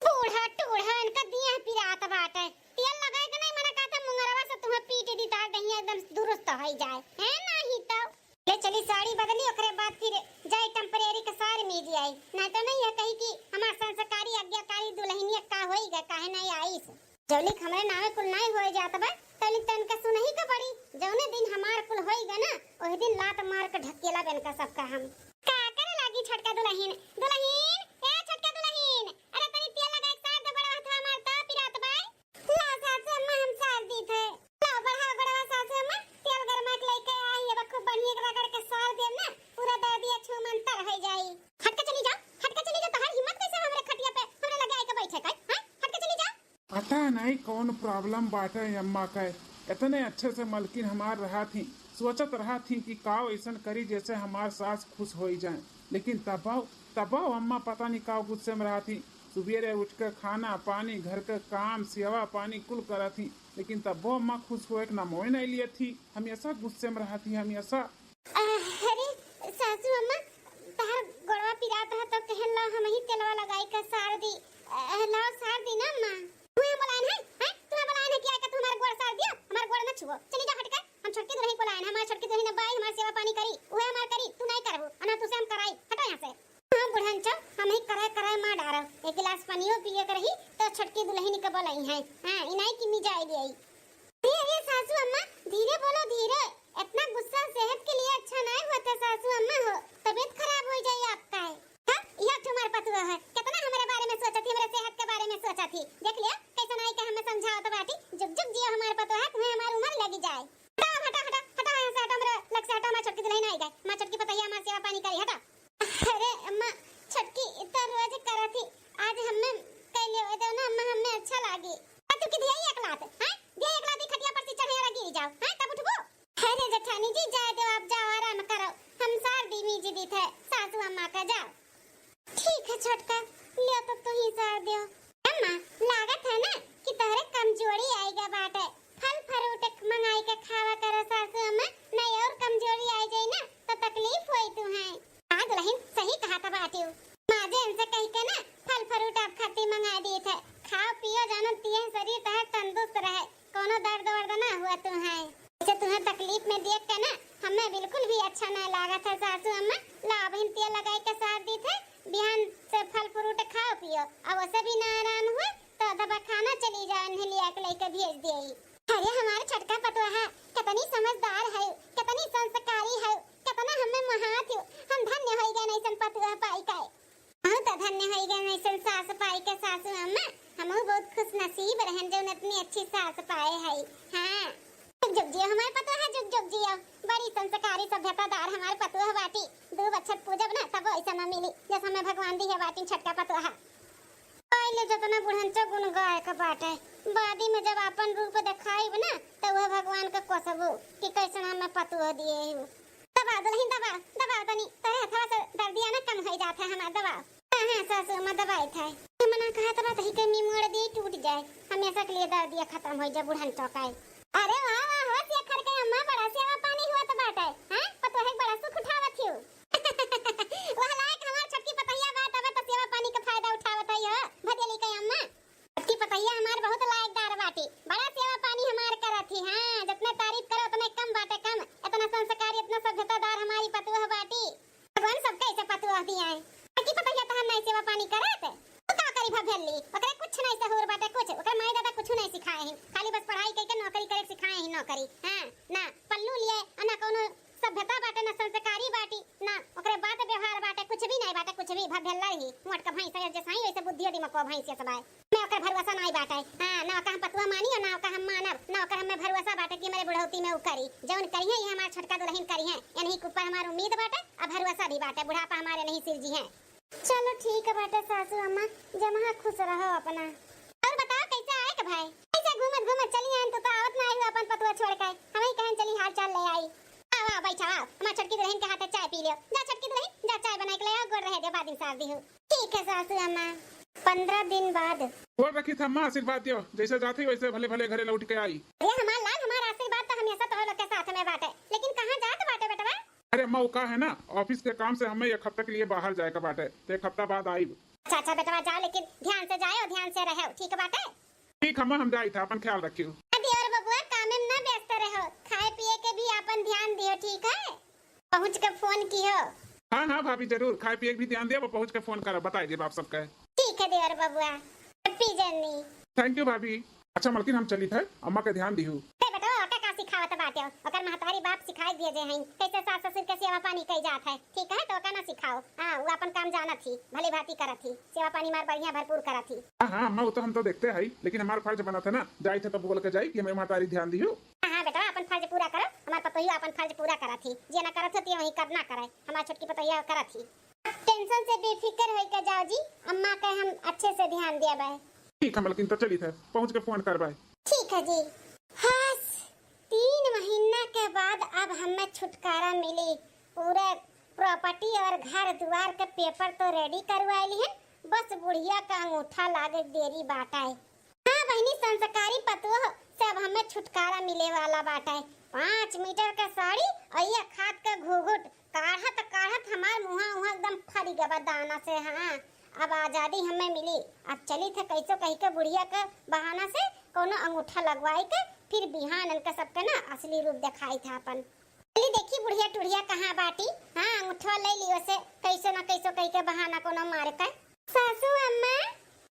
तो बूढ़ा टूढ़ा इनका दिया पिरात बाटे। तेल लगाई के नहीं मना कहता मुंगरवा से तुम्हें पीट दी तार दैया एकदम दुरुस्त हो जाए है नहीं तो ले चली साड़ी बदली ओकरे बाद फिर जाई टेम्परेरी के सार में दी आई। नहीं तो नहीं है कही कि हमार संस्कारी आज्ञाकारी दुल्हनिया का होईगा काहे नहीं आईस। जौलिक हमरे नावे कुल नहीं होए जात बा तौलिक तन का सुनही का पड़ी। जौने दिन हमार कुल होईगा ना ओही दिन लात मार के ढकेला बन का सबका हम का करे लागी छटका दुल्हन दुल्हन ए छटका दुल्हन अरे तनी तेल लगा एक साथ बड़ा हाथ हमार ता पिरात बाई ला सासू अम्मा हम सार दी थे ला बढ़ा गड़वा सासू अम्मा तेल गरमा के लेके आई अब खूब बढ़िया के रगड़ के सार दे ना पूरा दर्दिया छू मंतर हो जाई। हटके चली जा तोहार हिम्मत कैसे हमरे खटिया पे हमरे लगे आई के बैठे का हां हटके चली जा। पता नहीं कौन प्रॉब्लम बाटे अम्मा का। इतने अच्छे से मलकिन हमार रहा थी, सोचत रहा थी कि काव ऐसन करी जैसे हमार सास खुश हो जाए। लेकिन तबाव अम्मा पता नहीं काव गुस्से में रहा थी। सुबेरे उठ कर खाना पानी घर के काम सेवा पानी कुल करा थी, लेकिन तब अम्मा खुश हो एक ना मोए नहीं लिए थी। हमेशा गुस्से में रहा थी हमेशा। अरे सासू अम्मा तहार गोड़वा पिरात है तो कहन ला हम ही तेलवा लगाई का सार दी लाओ सार दी ना अम्मा। तुम्हें बुलाएन है तुम्हें बुलाएन है क्या तुम्हारा गोड़ सार दिया हमारा गोड़ न छुओ। चली जा हटकर हम छटकी दुल्हन बुलाएन हमारा छटकी दुल्हन बाई हमारा सेवा पानी करी ओए हमार करी तू नहीं करबू अना तुसे हम कराई हटो यहां से। हां बुढ़ंचा हम ही कराए मां डारो 1 गिलास पानीओ पिए करही तो छटकी दुल्हन के बोलाई है। हां इनाई की मी जाएगी आई। धीरे सासू अम्मा धीरे बोलो धीरे। इतना गुस्सा सेहत के लिए अच्छा नहीं होता सासू अम्मा हो तबीयत खराब हो जाए आपका है। हां यह तुम्हारा पतुआ है कितना हमारे बारे में सोचा थी हमारे सेहत के बारे में सोचा थी। देख लिया कैसे नहीं के हमें समझाओ तो बाटी जुग जुग जियो हमारे पतुआ है तुम्हें हमारी उम्र लगी जाए। हटा यहां से हटा मेरा लग से हटा मैं छटकी दुल्हन आई गई मैं छटकी पता है हमारी सेवा पानी करी हटा। अरे अम्मा छटकी इतना रोज करा थी आज हमें कह लियो दो ना अम्मा हमें अच्छा लागी। तू की दिया एक लात हां दिया एक लात खटिया पर से चढ़े गिर जाओ हां तब उठबो। अरे जेठानी जी जाए दो आप जाओ आराम करो हम सार दी मीजी दी थे सासू अम्मा का जाओ। ठीक है छोटका लियो तो तू ही सार दियो। अम्मा लागत है ना कि तोहरे कमजोरी आएगा बाटे फल फ्रूट मंगाई के खावा करो सासू अम्मा नहीं और कमजोरी आ जाए ना तो तकलीफ होई तू है। हां दुल्हन सही कहा था बाटियो माजे इनसे कह के ना फल फ्रूट आप खाती मंगा दिए थे खाओ पियो जानो तिए शरीर तह तंदुरुस्त रहे कोनो दर्द वर्द ना हुआ तू है। इसे तुम्हें तकलीफ में देख के ना हमें बिल्कुल भी अच्छा नहीं लगा था सासू अम्मा ला बहन तेल लगाई के सार दी थे बिहान से फल फ्रूट खाओ पियो अब वैसे भी ना आराम हुआ तो दवा खाना चली जाओ इन्हें लिया के लेकर भेज दिए। अरे हमारे छटका पतुआ है कितनी समझदार है कितनी संस्कारी है कितना हमें महात हो हम धन्य हो गए नहीं पतुआ पाई का बहुत धन्य हो गए नहीं सास पाई के सासू अम्मा हम बहुत खुश नसीब रहन जो इतनी अच्छी सास पाए है। हां जुग जियो हमारे पतुआ है, जुग जुग जियो। बड़ी संस्कारी सभ्यतादार हमारे पतुआ बाटी। दो बच्चर पूजब ना तब ऐसा न मिली जैसा हमें भगवान दी है बाटी छटका पतुआ है। पहले जतना बुढ़ंचा गुण गाय का बाटे, बादी में जब अपन रूप दिखाई ना तो वह भगवान का कोसबू कि कैसे हमें पतुआ दिए हूँ। दबा दुल्हन दबा दबा तनी तहे हथवा से दर्दिया ना कम हो जाता है हमारा दबा। हां सासू अम्मा दबाई था मना कहा तबा तही के मोड़ दी टूट जाए हमेशा के लिए दर्दिया खत्म हो जाए बुढ़न टोकाई। अरे वाह वाह हो से खर के अम्मा बड़ा सेवा पानी हुआ तो बाटे हैं पतो है बड़ा सुख उठावत हो। वह लायक हमार छटकी पतैया बात अब तो सेवा पानी का फायदा उठावत है भदेली के अम्मा। छटकी पतैया हमार बहुत लायकदार बाटी, बड़ा सेवा पानी हमार करत ही। हां जितना तारीफ करो उतना कम बाटे कम, इतना संस्कारी इतना सभ्यतादार हमारी पतुआ बाटी। भगवान सबके ऐसे पतुआ दिया है। छटकी पतैया तो हम नहीं सेवा पानी करत तो का करी भभेली ओकरे कुछ नहीं सहूर बाटे कुछ ओकर माई दादा कुछ नहीं सिखाए हैं, खाली बस पढ़ाई करके नौकरी करे सिखाए हैं नौकरी। हां ना पल्लू लिए ना कोनो सभ्यता बाटे ना संस्कारी बाटी ना ओकरे बात व्यवहार बाटे कुछ भी नहीं बाटे कुछ भी भभेला ही मोट का भैंस है जैसा ही वैसे बुद्धि दिमाग को भैंस सब है। मैं ओकर भरोसा नहीं बाटे। हां ना का हम पतुआ मानी और ना का हम मानब ना ओकर हमें भरोसा बाटे कि मेरे बुढ़ौती में उ करी जौन करी है ये हमार छटका दुल्हन करी है यानी के ऊपर हमार उम्मीद बाटे और भरोसा भी बाटे बुढ़ापा हमारे नहीं सिर जी है। चलो ठीक है बेटा सासू अम्मा जमा खुश रहो अपना। और बताओ कैसे आए के भाई ऐसे घूमत घूमत चली आए तो आवत ना आई अपन पतुआ छोड़ के हम ही कहें चली हाल चाल ले आई। आओ आओ बैठा आओ हमार छटकी दुल्हन के हाथ चाय पी लियो जा छटकी दुल्हन जा चाय बना के ले आओ गोड़ रहे दे बाद में साथ दी हूं। ठीक है सासू अम्मा। 15 दिन बाद बोल रखी था माँ आशीर्वाद दियो जैसे जाती वैसे भले भले घरे लौट के आई। अरे हमार लाल हमारा आशीर्वाद तो हमेशा तो लोग के साथ में बाटे लेकिन कहां जात बाटे बेटा। अरे मौका है ना ऑफिस के काम से हमें 1 हफ्ते के लिए बाहर जाए का बाटे तो 1 हफ्ता बाद आई। अच्छा अच्छा बेटा जाओ लेकिन ध्यान से जाओ ध्यान से रहो ठीक बाटे। ठीक हम जाई था अपन ख्याल रखियो। अभी और बबुआ काम में ना व्यस्त रहो खाए पिए के भी अपन ध्यान दियो ठीक है। पहुंच के फोन कियो। हाँ भाभी जरूर खाए पिए भी ध्यान दिया वो पहुंच के फोन करो बताई दे आप सबका। ठीक है देवर बबुआ हैप्पी जर्नी। थैंक यू भाभी। अच्छा मलकिन हम चली थे अम्मा के ध्यान दिहु। बेटा ओके का सिखावत बाटे ओकर महतारी बाप सिखाई दिए जे हैं कैसे सास ससुर के सेवा पानी कई जात है ठीक है तो ओका ना सिखाओ। हां वो अपन काम जानत थी भली भांति करत थी सेवा पानी मार बढ़िया भरपूर करत थी। हां अम्मा वो तो हम तो देखते हैं लेकिन हमारा फर्ज बना था ना जाई थे तो बोल के जाई कि हमें महतारी ध्यान दिहु। हां बेटा अपन फर्ज पूरा करो हमार पतोहिया अपन फर्ज पूरा करत थी जे ना करत थी वही करना करे हमार छोटकी पतोहिया करत थी। टेंशन से बेफिक्र होई के जाओ जी अम्मा के हम अच्छे से ध्यान देबे। ठीक है मलकिन तो चली थे पहुंच के फोन करबाई। ठीक है जी। हाँ 3 महीना के बाद अब हमें छुटकारा मिली। पूरे प्रॉपर्टी और घर द्वार के पेपर तो रेडी करवाई है बस बुढ़िया का अंगूठा लागे देरी बाटाए। हाँ बहनी संस्कारी पतुआ से अब हमें छुटकारा मिले वाला बाटाए। 5 मीटर का साड़ी और ये खाद का घूघूट काढ़त हमार मुहा उहा एकदम फरी गबा दाना से। हाँ अब आजादी हमें मिली। अब चली थे कैसो कही के बुढ़िया के बहाना से कोनो अंगूठा लगवाई के फिर बिहान इनका सबके ना असली रूप दिखाई था अपन। चली देखी बुढ़िया टुढ़िया कहाँ बाटी। हाँ अंगूठा ले लियो से कैसो ना कैसो कही के बहाना कोनो मार के। सासू अम्मा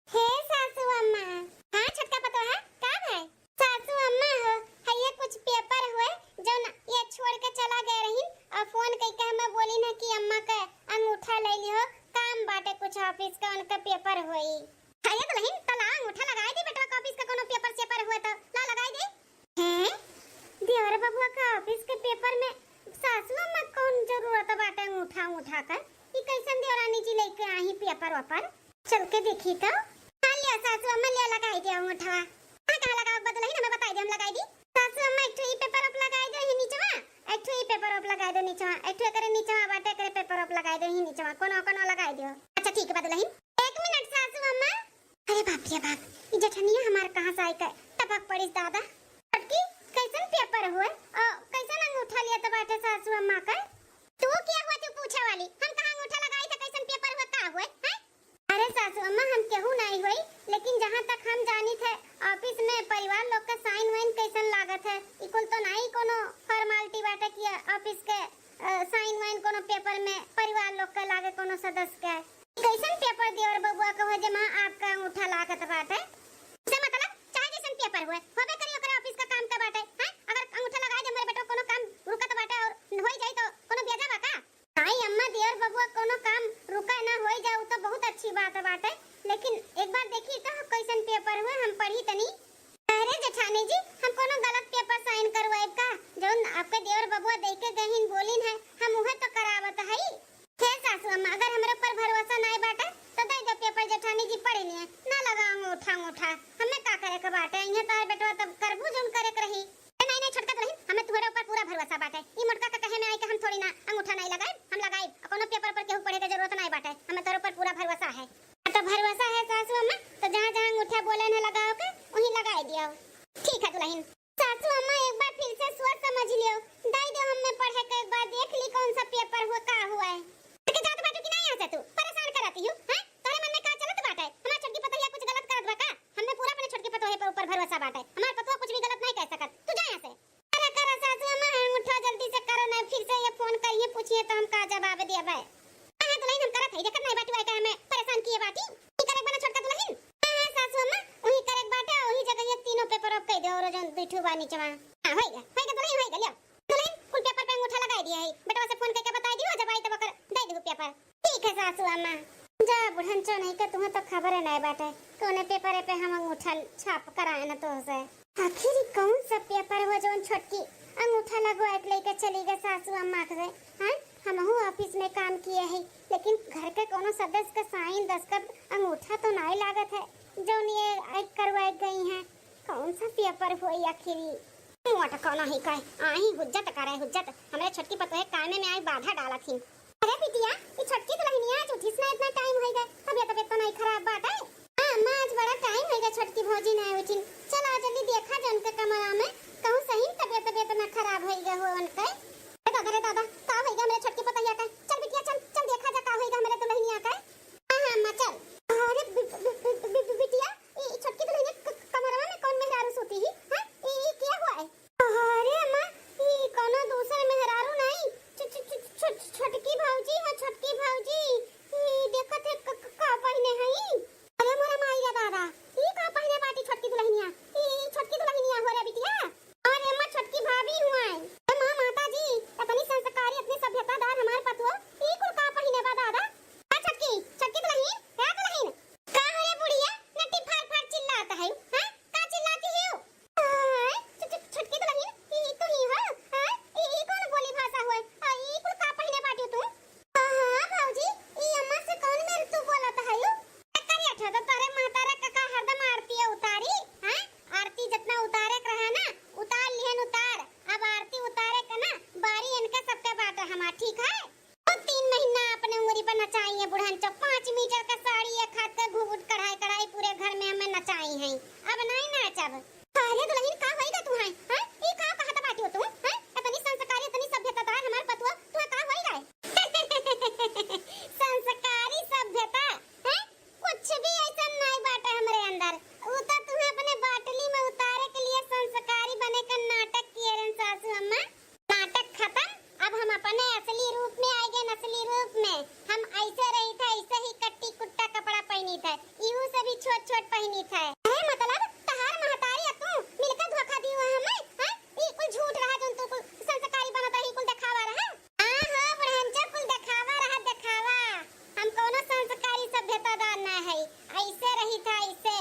हे सासू अम्मा। हाँ छटका पतो है का है सासू अम्मा हो है ये कुछ पेपर हुए जो ना ये छोड़ के चला गए रही और फोन कई के हमें बोली ना कि अम्मा का अंगूठा ले लियो काम बाटे कुछ ऑफिस का उनका पेपर होई। हां ये तो नहीं तला अंगूठा लगाई दी बेटा का ऑफिस का कोनो पेपर हुआ तो ला लगाई दे। हैं देवर बबुआ का ऑफिस के पेपर में सासू अम्मा कौन जरूरत बाटे अंगूठा का ई कैसन देवरानी जी लेके आई पेपर वापर चल के देखी तो। हां लिया सासू अम्मा ले लगाई दे अंगूठा। हां कहां लगाओ बदल ही ना मैं बताई दे हम लगाई दी। सासू अम्मा एक ई पेपर अप लगाई दे ही नीचवा एक ई पेपर अप लगाई दे नीचवा एक करे नीचवा बाटे करे पेपर अप लगाई दे ही नीचवा कोनो लगाई दियो। अच्छा ठीक है बदल ही 1 मिनट सासू अम्मा। अरे बाप रे बाप ये जठनिया हमार कहां से आई के टपक पड़ी दादा। अटकी कैसन पेपर हुए और कैसन अंगूठा लिया तो बाटे सासू अम्मा का। तू क्या हुआ तू पूछे वाली हम कहां अंगूठा लगाई था कैसन पेपर हुआ का हुए हैं। अरे सासू अम्मा हम केहू नहीं हुई लेकिन जहां तक हम जानी थे ऑफिस में परिवार लोग का साइन वाइन कैसन लागत है इकुल तो नहीं कोनो फॉर्मेलिटी बाटे कि ऑफिस के साइन वाइन कोनो पेपर में परिवार लोग का लागे कोनो सदस्य के कैसन पेपर देवर बबुआ को हो जमा आपका अंगूठा लागत बाटे। से मतलब चाहे जैसन पेपर हुए होबे करियो करे ऑफिस का काम का बाटे हैं अगर अंगूठा लगा दे हमरे बेटा कोनो काम रुकत बाटे और होई जाई तो कोनो बेजा बा का। नहीं अम्मा देवर बबुआ कोनो काम रुका ना होई जाऊ तो बहुत अच्छी बात बाटे लेकिन एक बार देखी तो कैसन पेपर हुए हम पढ़ी तनी। अरे जेठा जेठानी जी हम कोनो गलत पेपर साइन करवाए का जोन आपके देवर बबुआ देख के गहिन बोलिन है हम उहे तो करावत हई। हे सासू अम्मा अगर हमरे ऊपर भरोसा नहीं बाटे तो दे दो पेपर जेठानी जी पढ़ लिए ना लगा अंगूठा हमें का करे के बाटे इहे तार बेटवा तब करबू जोन करे के रही। नहीं नहीं छटकत रही हमें तुम्हारे ऊपर पूरा भरोसा बाटे ई मोटका का कहे में आई के हम थोड़ी ना अंगूठा नहीं लगाए हम लगाए कोनो पेपर पर केहू पढ़े के जरूरत नहीं बाटे हमें तोर ऊपर पूरा भरोसा है। तो भरोसा है सासू अम्मा तो जहां अंगूठा बोले न लगाओ के वहीं लगाई दियो। ठीक है दुल्हन। सासू अम्मा एक बार फिर से सोच समझ लियो दे दो हमें पढ़े के एक बार देख ली कौन सा पेपर हुआ का हुआ है। के जात बाटू की नहीं आसे तू परेशान कराती हूं हैं तोरे मन में का चलत बाटे हमार छोटकी पतोहिया कुछ गलत करत बा का हमें पूरा अपने छोटकी पतोहिया पर ऊपर भरोसा बाटे हमार पतोह कुछ भी गलत नहीं कह सकत तू जा यहां से। अरे करा सासू अम्मा अंगूठा जल्दी से करो ना फिर से ये फोन करिए पूछिए तो हम का जवाब देबे। हां दुल्हन हम करत हई देखत नहीं बाटू है का हमें परेशान किए बाटी की करे बना छोटका दुल्हन। हां सासू अम्मा वही करे बाटे वही जगह ये तीनों पेपर अब कह दे और जोन बैठू बा नीचे हां होएगा दुल्हन होएगा लियो दुल्हन कुल पेपर पे अंगूठा लगा दिया है बेटवा से फोन करके बता दियो जब आई तब कर दे दे पेपर। ठीक है सासू अम्मा जा बुढ़न चो नहीं के तुम्हें तो खबर है नहीं बाटे कोने पेपर पे हम अंगूठा छाप कराए ना तो से आखिर कौन सा पेपर हो जोन छोटकी अंगूठा लगवा के लेके चली गए सासू अम्मा के हां हमहू ऑफिस में काम किए हैं लेकिन घर के कोनो सदस्य का साइन दस्तखत अंगूठा तो नहीं लागत है जोन ये करवाई गई हैं कौन सा पेपर हुई आखिरी मोटा कोनो ही कहे आही हुज्जत करे हुज्जत हमरे छोटकी पतोहे कामे में आई बाधा डाला थी। अरे बिटिया ये छोटकी दुल्हनिया आज उठिस ना इतना टाइम हो गया तबीयत तो नहीं खराब बात है। हां अम्मा आज बड़ा टाइम हो गया छोटकी भौजी नहीं उठी चलो जल्दी देखा जन के कमरा में कहूं सही तबीयत ना खराब हो गया हो उनके। अरे दादा का हो गया मेरे छोटकी पतोहिया का चल बिटिया चल देखा जा का होएगा मेरे दुल्हनिया का। हां अम्मा चल। अरे बिटिया ये छोटकी दुल्हनिया कमरा में कौन मेहरारू सोती है हां ये क्या हुआ है। अरे अम्मा ये कोनो दूसरे मेहरारू नहीं छोटकी भौजी है छोटकी भौजी ये देखो थे का पहने हई। अरे मोरा माईया दादा ये का पहने बाटी छोटकी दुल्हनिया ये छोटकी दुल्हनिया हो रे बिटिया। अरे अम्मा छोटकी भाभी हुआ है ए मां माता जी अपनी संस्कारी अपनी सभ्यतादार हमार पतुआ ये कुल का पहने बा दादा आ छोटकी दुल्हन क्या दुल्हन का हो रे बुढ़िया नटी फाड़ फाड़ चिल्लाता है हां का चिल्लाती है छोटकी दुल्हन ये तो ही हो हां ये कौन बोली भाषा हुआ ये कुल का पहने बाटी तू। हां भौजी ये अम्मा से कौन मेरे तू बोलता है करिया था तो तारे मातारा काका हरदम आरती उतारी हां आरती जितना उतारे के रहा ना उतार लिहन उतार अब आरती उतारे का ना बारी इनका सबके बाटे हमार ठीक है। तो 3 महीना अपने उंगली पर नचाई है बुढ़न चो 5 मीटर का साड़ी एक हाथ का घुघुट कढ़ाई पूरे घर में हमें नचाई है अब नहीं नाचब। अरे दुल्हन का होएगा तू है हां ये का कहत बाटी हो तू हां इतनी संस्कारी इतनी सभ्यतादार हमार पतुआ तू का होएगा संस्कारी सभ्यता है कुछ भी ऐसा नहीं बाटे हमरे अंदर वो तो तुम्हें अपने बाटली में उतारे के लिए संस्कारी बने का नाटक किए रन सासू अम्मा। नाटक खत्म अब हम अपने असली रूप में आए गए नस्ली रूप में हम ऐसे रही था ऐसे ही कट्टी कुट्टा कपड़ा पहनी था यूं से भी छोट पहनी था। अरे मतलब तहार महतारी तू मिलकर धोखा दी हुआ हमें हां ये कुल झूठ रहा जो तू कुल संस्कारी बनता ही कुल दिखावा रहा। हां बुढ़ांचा कुल दिखावा हम कोनो संस्कारी सभ्यतादार ना है ऐसे रही था ऐसे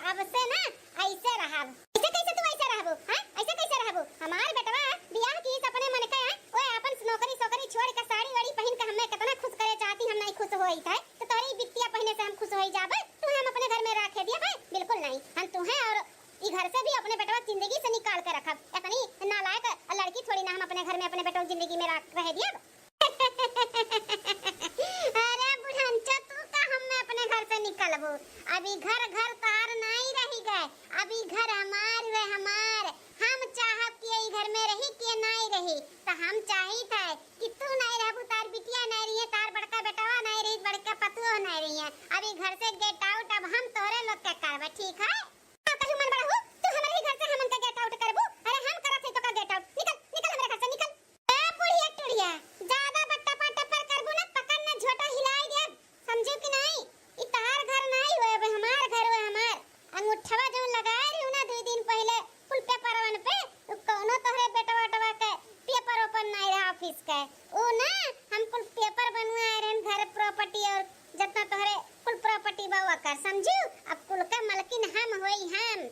अब से ना ऐसे रहा ऐसे कैसे तू ऐसे रहबो हां ऐसे कैसे रहबो हमार बेटवा बियाह की सपने मन के ओए अपन नौकरी छोड़ के साड़ी वाड़ी पहन के हमें कितना खुश करे चाहती हम नहीं खुश होई था तो तोरी बिटिया पहने से हम खुश होई जाबे तू हम अपने घर में रखे दिया भाई बिल्कुल नहीं हम तू है और ई घर से भी अपने बेटवा जिंदगी से निकाल के रखब इतनी नालायक लड़की थोड़ी ना हम अपने घर में अपने बेटवा जिंदगी में रह दिया। अरे बुढ़ंचा तू का हम अपने घर से निकलबो अभी घर तार नहीं रही गए अभी घर हमार वे हमार हम चाहब कि ई घर में रही कि नहीं रही तो हम चाही था कि तू नहीं रहबू तार बिटिया नहीं रही है तार बड़का बेटवा नहीं रही बड़का पतुओ नहीं रही है अभी घर से गेट आउट अब हम तोरे लोग के करबे ठीक है। कहीं मन बड़ा हो तू हमारे ही घर से हमन का गेट आउट करबू अरे हम करत है तो का गेट आउट निकल हमारे घर से निकल। ए बुढ़िया टुड़िया ज्यादा बट्टा पर करबू ना पकड़ ना झोटा हिलाई दे समझो कि नहीं ई तार घर नहीं होए बे हमार घर होए हमार अंगूठवा जो लगाए रही ना 2 दिन पहले फुल पेपरवन पे कोनो तोहरे बेटवा के पेपर ओपन नहीं रहा ऑफिस के ओ ना हम कुल पेपर बनवाए रहन घर प्रॉपर्टी और जितना तोहरे कुल प्रॉपर्टी बावा कर समझू अब कुल का मालकिन हम होई हम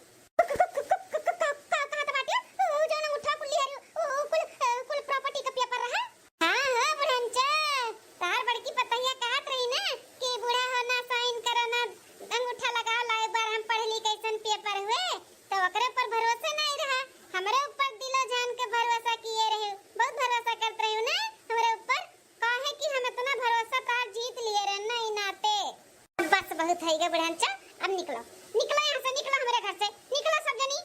बुढ़े बुढ़ांचा। अब निकलो निकलो यहाँ से, निकलो हमारे घर से, निकलो सब जनी,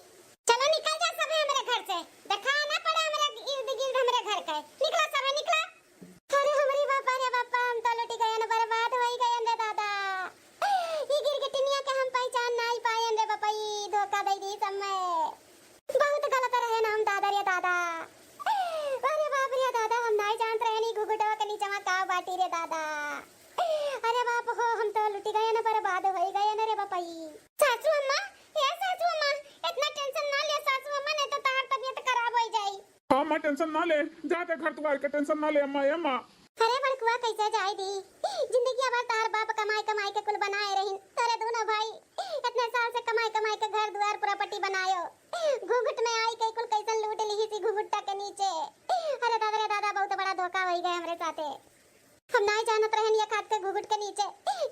चलो निकल जा सब हमारे घर से, देखा ना पड़ा हमारे इर्द गिर्द हमारे घर का, निकलो सब निकलो। अरे हमारी बापा रे बापा, हम तो लुटी गए, बर्बाद हो गए रे दादा। ये गिरगिटिनिया के हम पहचान नहीं पाए रे बापा, ये धोखा दे दी सब में, बहुत गलत रहे ना हम दादा रे दादा। अरे बाप रे दादा, हम नहीं जानते रहे नहीं घुघुटवा के नीचे का बाटी रे दादा। अरे बाप हो, हम तो लुटी गए ना, बर्बाद हो गए ना रे बापा। सासू अम्मा, ये सासू अम्मा, इतना टेंशन ना ले सासू अम्मा, नहीं तो तार तबीयत खराब हो जाए। हाँ अम्मा टेंशन ना ले, जाते घर द्वार के टेंशन ना ले अम्मा। अम्मा अरे बड़कुआ कैसे जाए दी, जिंदगी अब तार बाप कमाई कमाई के कुल बनाए रही, तेरे दोनों भाई इतने साल से कमाई कमाई के घर द्वार प्रॉपर्टी बनायो, घुघुट में आई के कुल कैसे लूट ली थी घुघुट्टा के नीचे। अरे दादा रे दादा, बहुत बड़ा धोखा हो गया हमरे साथे, हम नहीं जानत रहन ये खाद के घुघुट के नीचे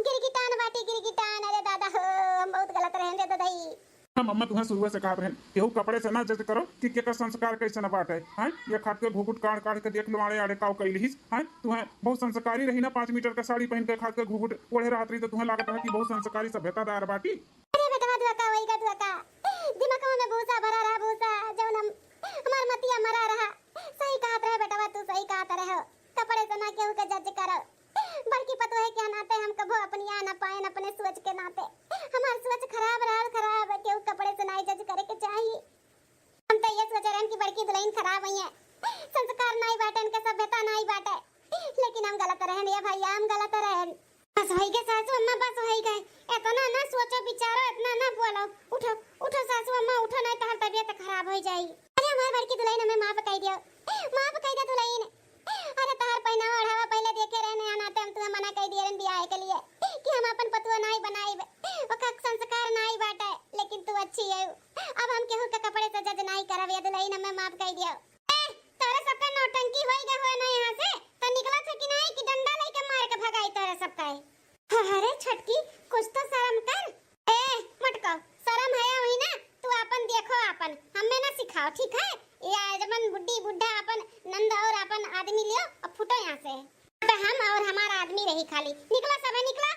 गिरगिटान बाटी गिरगिटान। अरे दादा हो, हम बहुत गलत रहन रे दादाई। हम अम्मा तुम्हें शुरू से कहा बहन केहू कपड़े से ना जज करो कि के संस्कार कैसे न बाटे। हैं ये खाद के घुघुट काट काट के देख लो आड़े आड़े काव कैलिस। हैं तुम्हें बहुत संस्कारी रही ना, 5 मीटर का साड़ी पहन के खाद के घुघुट ओढ़े रहत रही तो तुम्हें लागत है कि बहुत संस्कारी सभ्यतादार बाटी। अरे बेटा धोखा वही का धोखा, दिमाग में भूसा भरा रहा, भूसा जब हम हमार मतिया मरा रहा। सही कहत रहे बेटा, तू सही कहत रहे, कपड़े से ना केहू के जज करो, बल्कि पतो है क्या नाते हम कबो अपनी आ ना पाए अपने सोच के नाते, हमार सोच खराब रहा, खराब है, केहू कपड़े से नहीं जज करे के चाहिए। हम तो ये सोच रहे हैं कि बड़की दुल्हन खराब हुई है, संस्कार नहीं बाटे, इनके सभ्यता नहीं बाटे, लेकिन हम गलत रहे ये भैया, हम गलत रहे। बस होई गए सासू अम्मा, बस होई गए, इतना ना सोचो विचारो, इतना ना बोलो, उठो उठो सासू अम्मा उठो, नहीं तो तबीयत खराब हो जाएगी। अरे हमारी बड़की दुल्हन हमें माफ कर दियो, माफ कर दे दुल्हन। अरे तार पहनावा ओढ़ावा पहले देखे रहने आनाते, हम तुम्हें मना कर दिए रन ब्याह के लिए कि हम अपन पतुआ नहीं बनाई, ओका संस्कार नहीं बाटे, लेकिन तू अच्छी है, अब हम केहू के कपड़े से जज नहीं करब, ये दुल्हन हमें माफ कर दियो। ए तारे सबका नौटंकी होई गए हो ना यहाँ से, तो निकला था कि नहीं कि डंडा लेके मार के भगाई तारे सबका। अरे छटकी कुछ तो शर्म कर, ए मटको शर्म है हुई ना, तू अपन देखो, अपन हमें ना सिखाओ ठीक है। ये जमन बुड्ढी बुड्ढा अपन नंद और अपन आदमी लियो अब फुटो यहाँ से, तो हम और हमारा आदमी रही खाली, निकला सब निकला।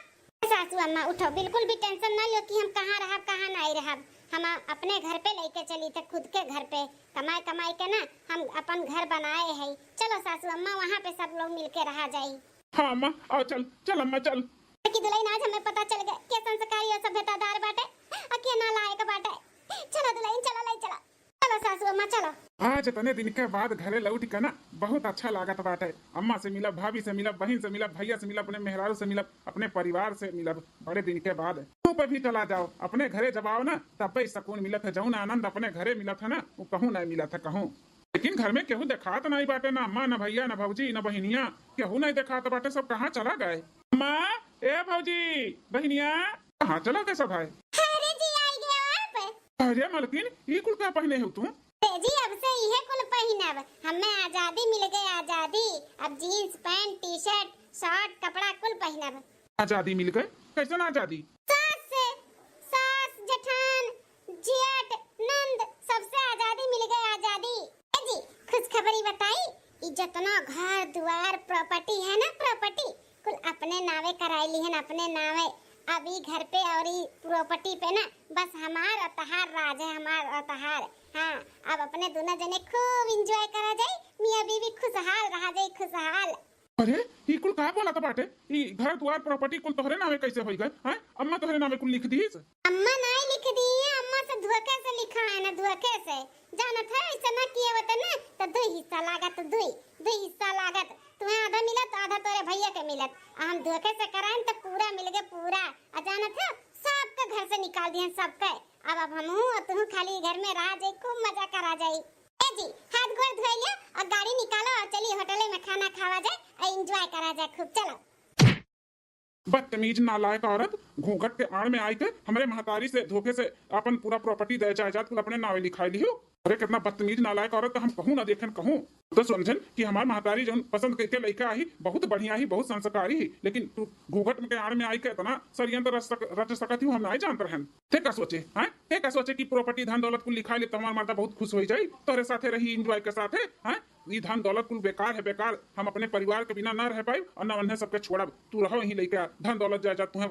सासू अम्मा उठो, बिल्कुल भी टेंशन ना लो कि हम कहाँ रहा कहाँ नहीं रहा, हम अपने घर पे लेके चली थे, खुद के घर पे कमाई कमाई के ना हम अपन घर बनाए हैं। चलो सासू अम्मा वहाँ पे सब लोग मिलके रहा जाए। हाँ अम्मा आओ, चल चल अम्मा चल। कि दुल्हन आज हमें पता चल गया के संस्कारी और सभ्यतादार बाटे, अके ना लायक बाटे। चलो दुल्हन चलो, ले चलो, चलो सासू अम्मा चलो। आज इतने दिन के बाद घरे लौट के ना बहुत अच्छा लागत बाटे। अम्मा से मिलब, भाभी से मिलब, बहन से मिलब, भैया से मिलब, अपने मेहरारू से मिलब, अपने परिवार से मिलब, बड़े दिन के बाद। तू पे भी चला जाओ, अपने घरे जब आओ ना तब भी सुकून मिलत है, जौन आनंद अपने घरे मिलत है ना वो कहूँ नहीं मिलत है कहूँ। लेकिन घर में केहू देखात नहीं बाटे, ना अम्मा ना भैया ना भौजी ना बहनिया, केहू नहीं देखात बाटे, सब कहाँ चला गए। अम्मा ए भौजी बहनिया कहाँ चला गए सब है। अरे जी आई गए आप। अरे मलकिन ये कुल क्या पहने हो तू। जी अब से यह कुल पहनब, हमें आजादी मिल गई, आजादी। अब jeans pant T shirt shirt कपड़ा कुल पहनब। आजादी मिल गए, कैसे ना आजादी। सास से, सास जेठान जेठ नंद सबसे आजादी मिल गई, आजादी। जी खुशखबरी बताई, जितना घर द्वार प्रॉपर्टी है ना, प्रॉपर्टी कुल अपने नावे कराई ली है, अपने नावे। अभी घर पे और प्रॉपर्टी पे ना बस हमार अतहार राज है, हमार अतहार। हाँ अब अपने दोनों जने खूब एंजॉय करा जाए, मियां बीवी खुशहाल रहा जाए, खुशहाल। अरे ये कुल कहा बोला था बाटे, ये घर द्वार प्रॉपर्टी कुल तोहरे नामे कैसे हो गए हैं। अम्मा तोहरे नामे कुल लिख दी। अम्मा नहीं लिख दी है, अम्मा से धोखे से लिखा है ना, धोखे से। जानत है ऐसा ना किए होता ना तो 2 हिस्सा लागत, 2 हिस्सा लागत, तुम्हें आधा मिलत आधा तोरे भैया के मिलत, हम धोखे से कराएं तो पूरा मिल गए पूरा। जानत है सबके घर से निकाल दिए सबके, अब हम और तू खाली घर में रह जाए, खूब मजा करा जाए। ए जी हाथ गोड़ धोई लियो और गाड़ी निकालो और चलिए होटल में खाना खावा जाए और एंजॉय करा जाए खूब। चलो बदतमीज नालायक औरत, घूंघट के आड़ में आई के हमारे महतारी से धोखे से अपन पूरा प्रॉपर्टी दे जायदाद कुल अपने नावे लिखाई लियो। अरे कितना बदतमीज नालायक औरत, हम कहूँ ना देखें कहूँ तो समझन कि हमार महतारी जो पसंद करके लड़का आई बहुत बढ़िया ही, बहुत संस्कारी ही, लेकिन तू घूंघट में के आड़ में आई के इतना षड्यंत्र रच सकती हूँ हम नहीं जानते रहन। थे का सोचे हैं, थे का सोचे कि प्रॉपर्टी धन दौलत कुल लिखा ले तो हमार माता बहुत खुश हो जाए, तोरे साथे रही एंजॉय के साथ है। ये धन दौलत कुल बेकार है, बेकार। हम अपने परिवार के बिना ना रह पाए और न उन्हें सबके छोड़ब। तू रहो यहीं लेके धन दौलत जायदाद तुम्हें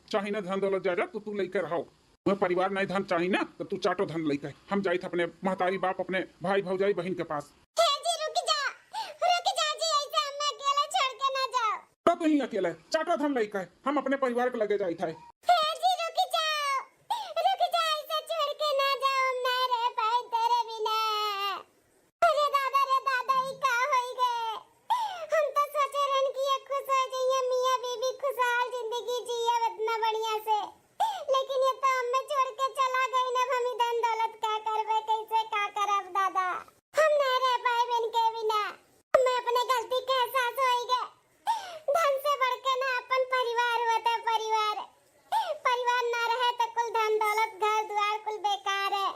चाही ना धन दौलत जायदाद तो तू लेकर रहो। तुम्हें परिवार नहीं धन चाहिए ना तो तू चाटो धन लेकर। हम जाई थे अपने महतारी बाप अपने भाई भौजाई बहन के पास। जी रुक जा जी, ऐसे हमें अकेला छोड़ के ना जाओ। तो तू ही अकेला है, चाटो धन लेकर हम अपने परिवार को लगे जाई थे। जी रुक जा, ऐसे छोड़ के ना जाओ, हम ना रह पाए तेरे बिना। अरे दादा ई का होई गए। हम तो सोचे रहन कि ये खुश हो जाइए, मियां बीबी खुशहाल जिंदगी जिए इतना बढ़िया से, लेकिन ये तो हमें छोड़ के चला गई ना। हम धन दौलत क्या करबे, कैसे क्या करब दादा, हम ना रह पाए बिन के बिना। हमें अपने गलती का एहसास होई गए। धन से बढ़ के ना अपन परिवार होता, परिवार ना रहे तो कुल धन दौलत घर द्वार कुल बेकार है।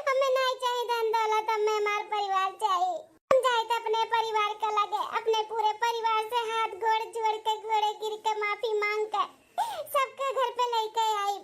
हमें नहीं चाहिए धन दौलत, हमें हमारा परिवार चाहिए। हम जाए तो अपने परिवार का लगे, अपने पूरे परिवार से हाथ गोड़ जोड़ के घोड़े गिर के माफी मांग कर सबके घर पे लेके आई।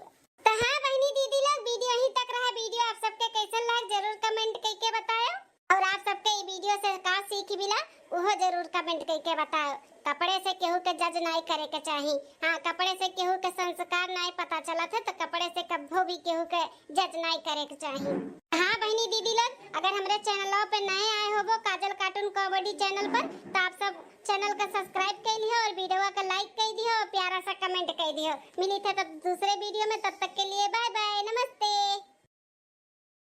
तो हाँ बहनी दीदी लोग, वीडियो यहीं तक रहा। वीडियो आप सबके कैसा लगा जरूर कमेंट करके बताओ, और आप सबके ये वीडियो से का सीख मिला वो जरूर कमेंट करके बताओ। कपड़े से केहू के जज नहीं करे के चाहिए। हाँ, कपड़े से केहू के संस्कार नहीं पता चला था तो कपड़े से कभी भी केहू के जज नहीं करे के चाहिए। हाँ बहनी दीदी लोग, अगर हमारे चैनलों पे नए आए हो वो काजल कार्टून कॉमेडी चैनल पर, तो आप सब चैनल का सब्सक्राइब कर लियो और वीडियो का लाइक कर दियो और प्यारा सा कमेंट कर दियो। मिली थे तब दूसरे वीडियो में, तब तक के लिए बाय बाय, नमस्ते।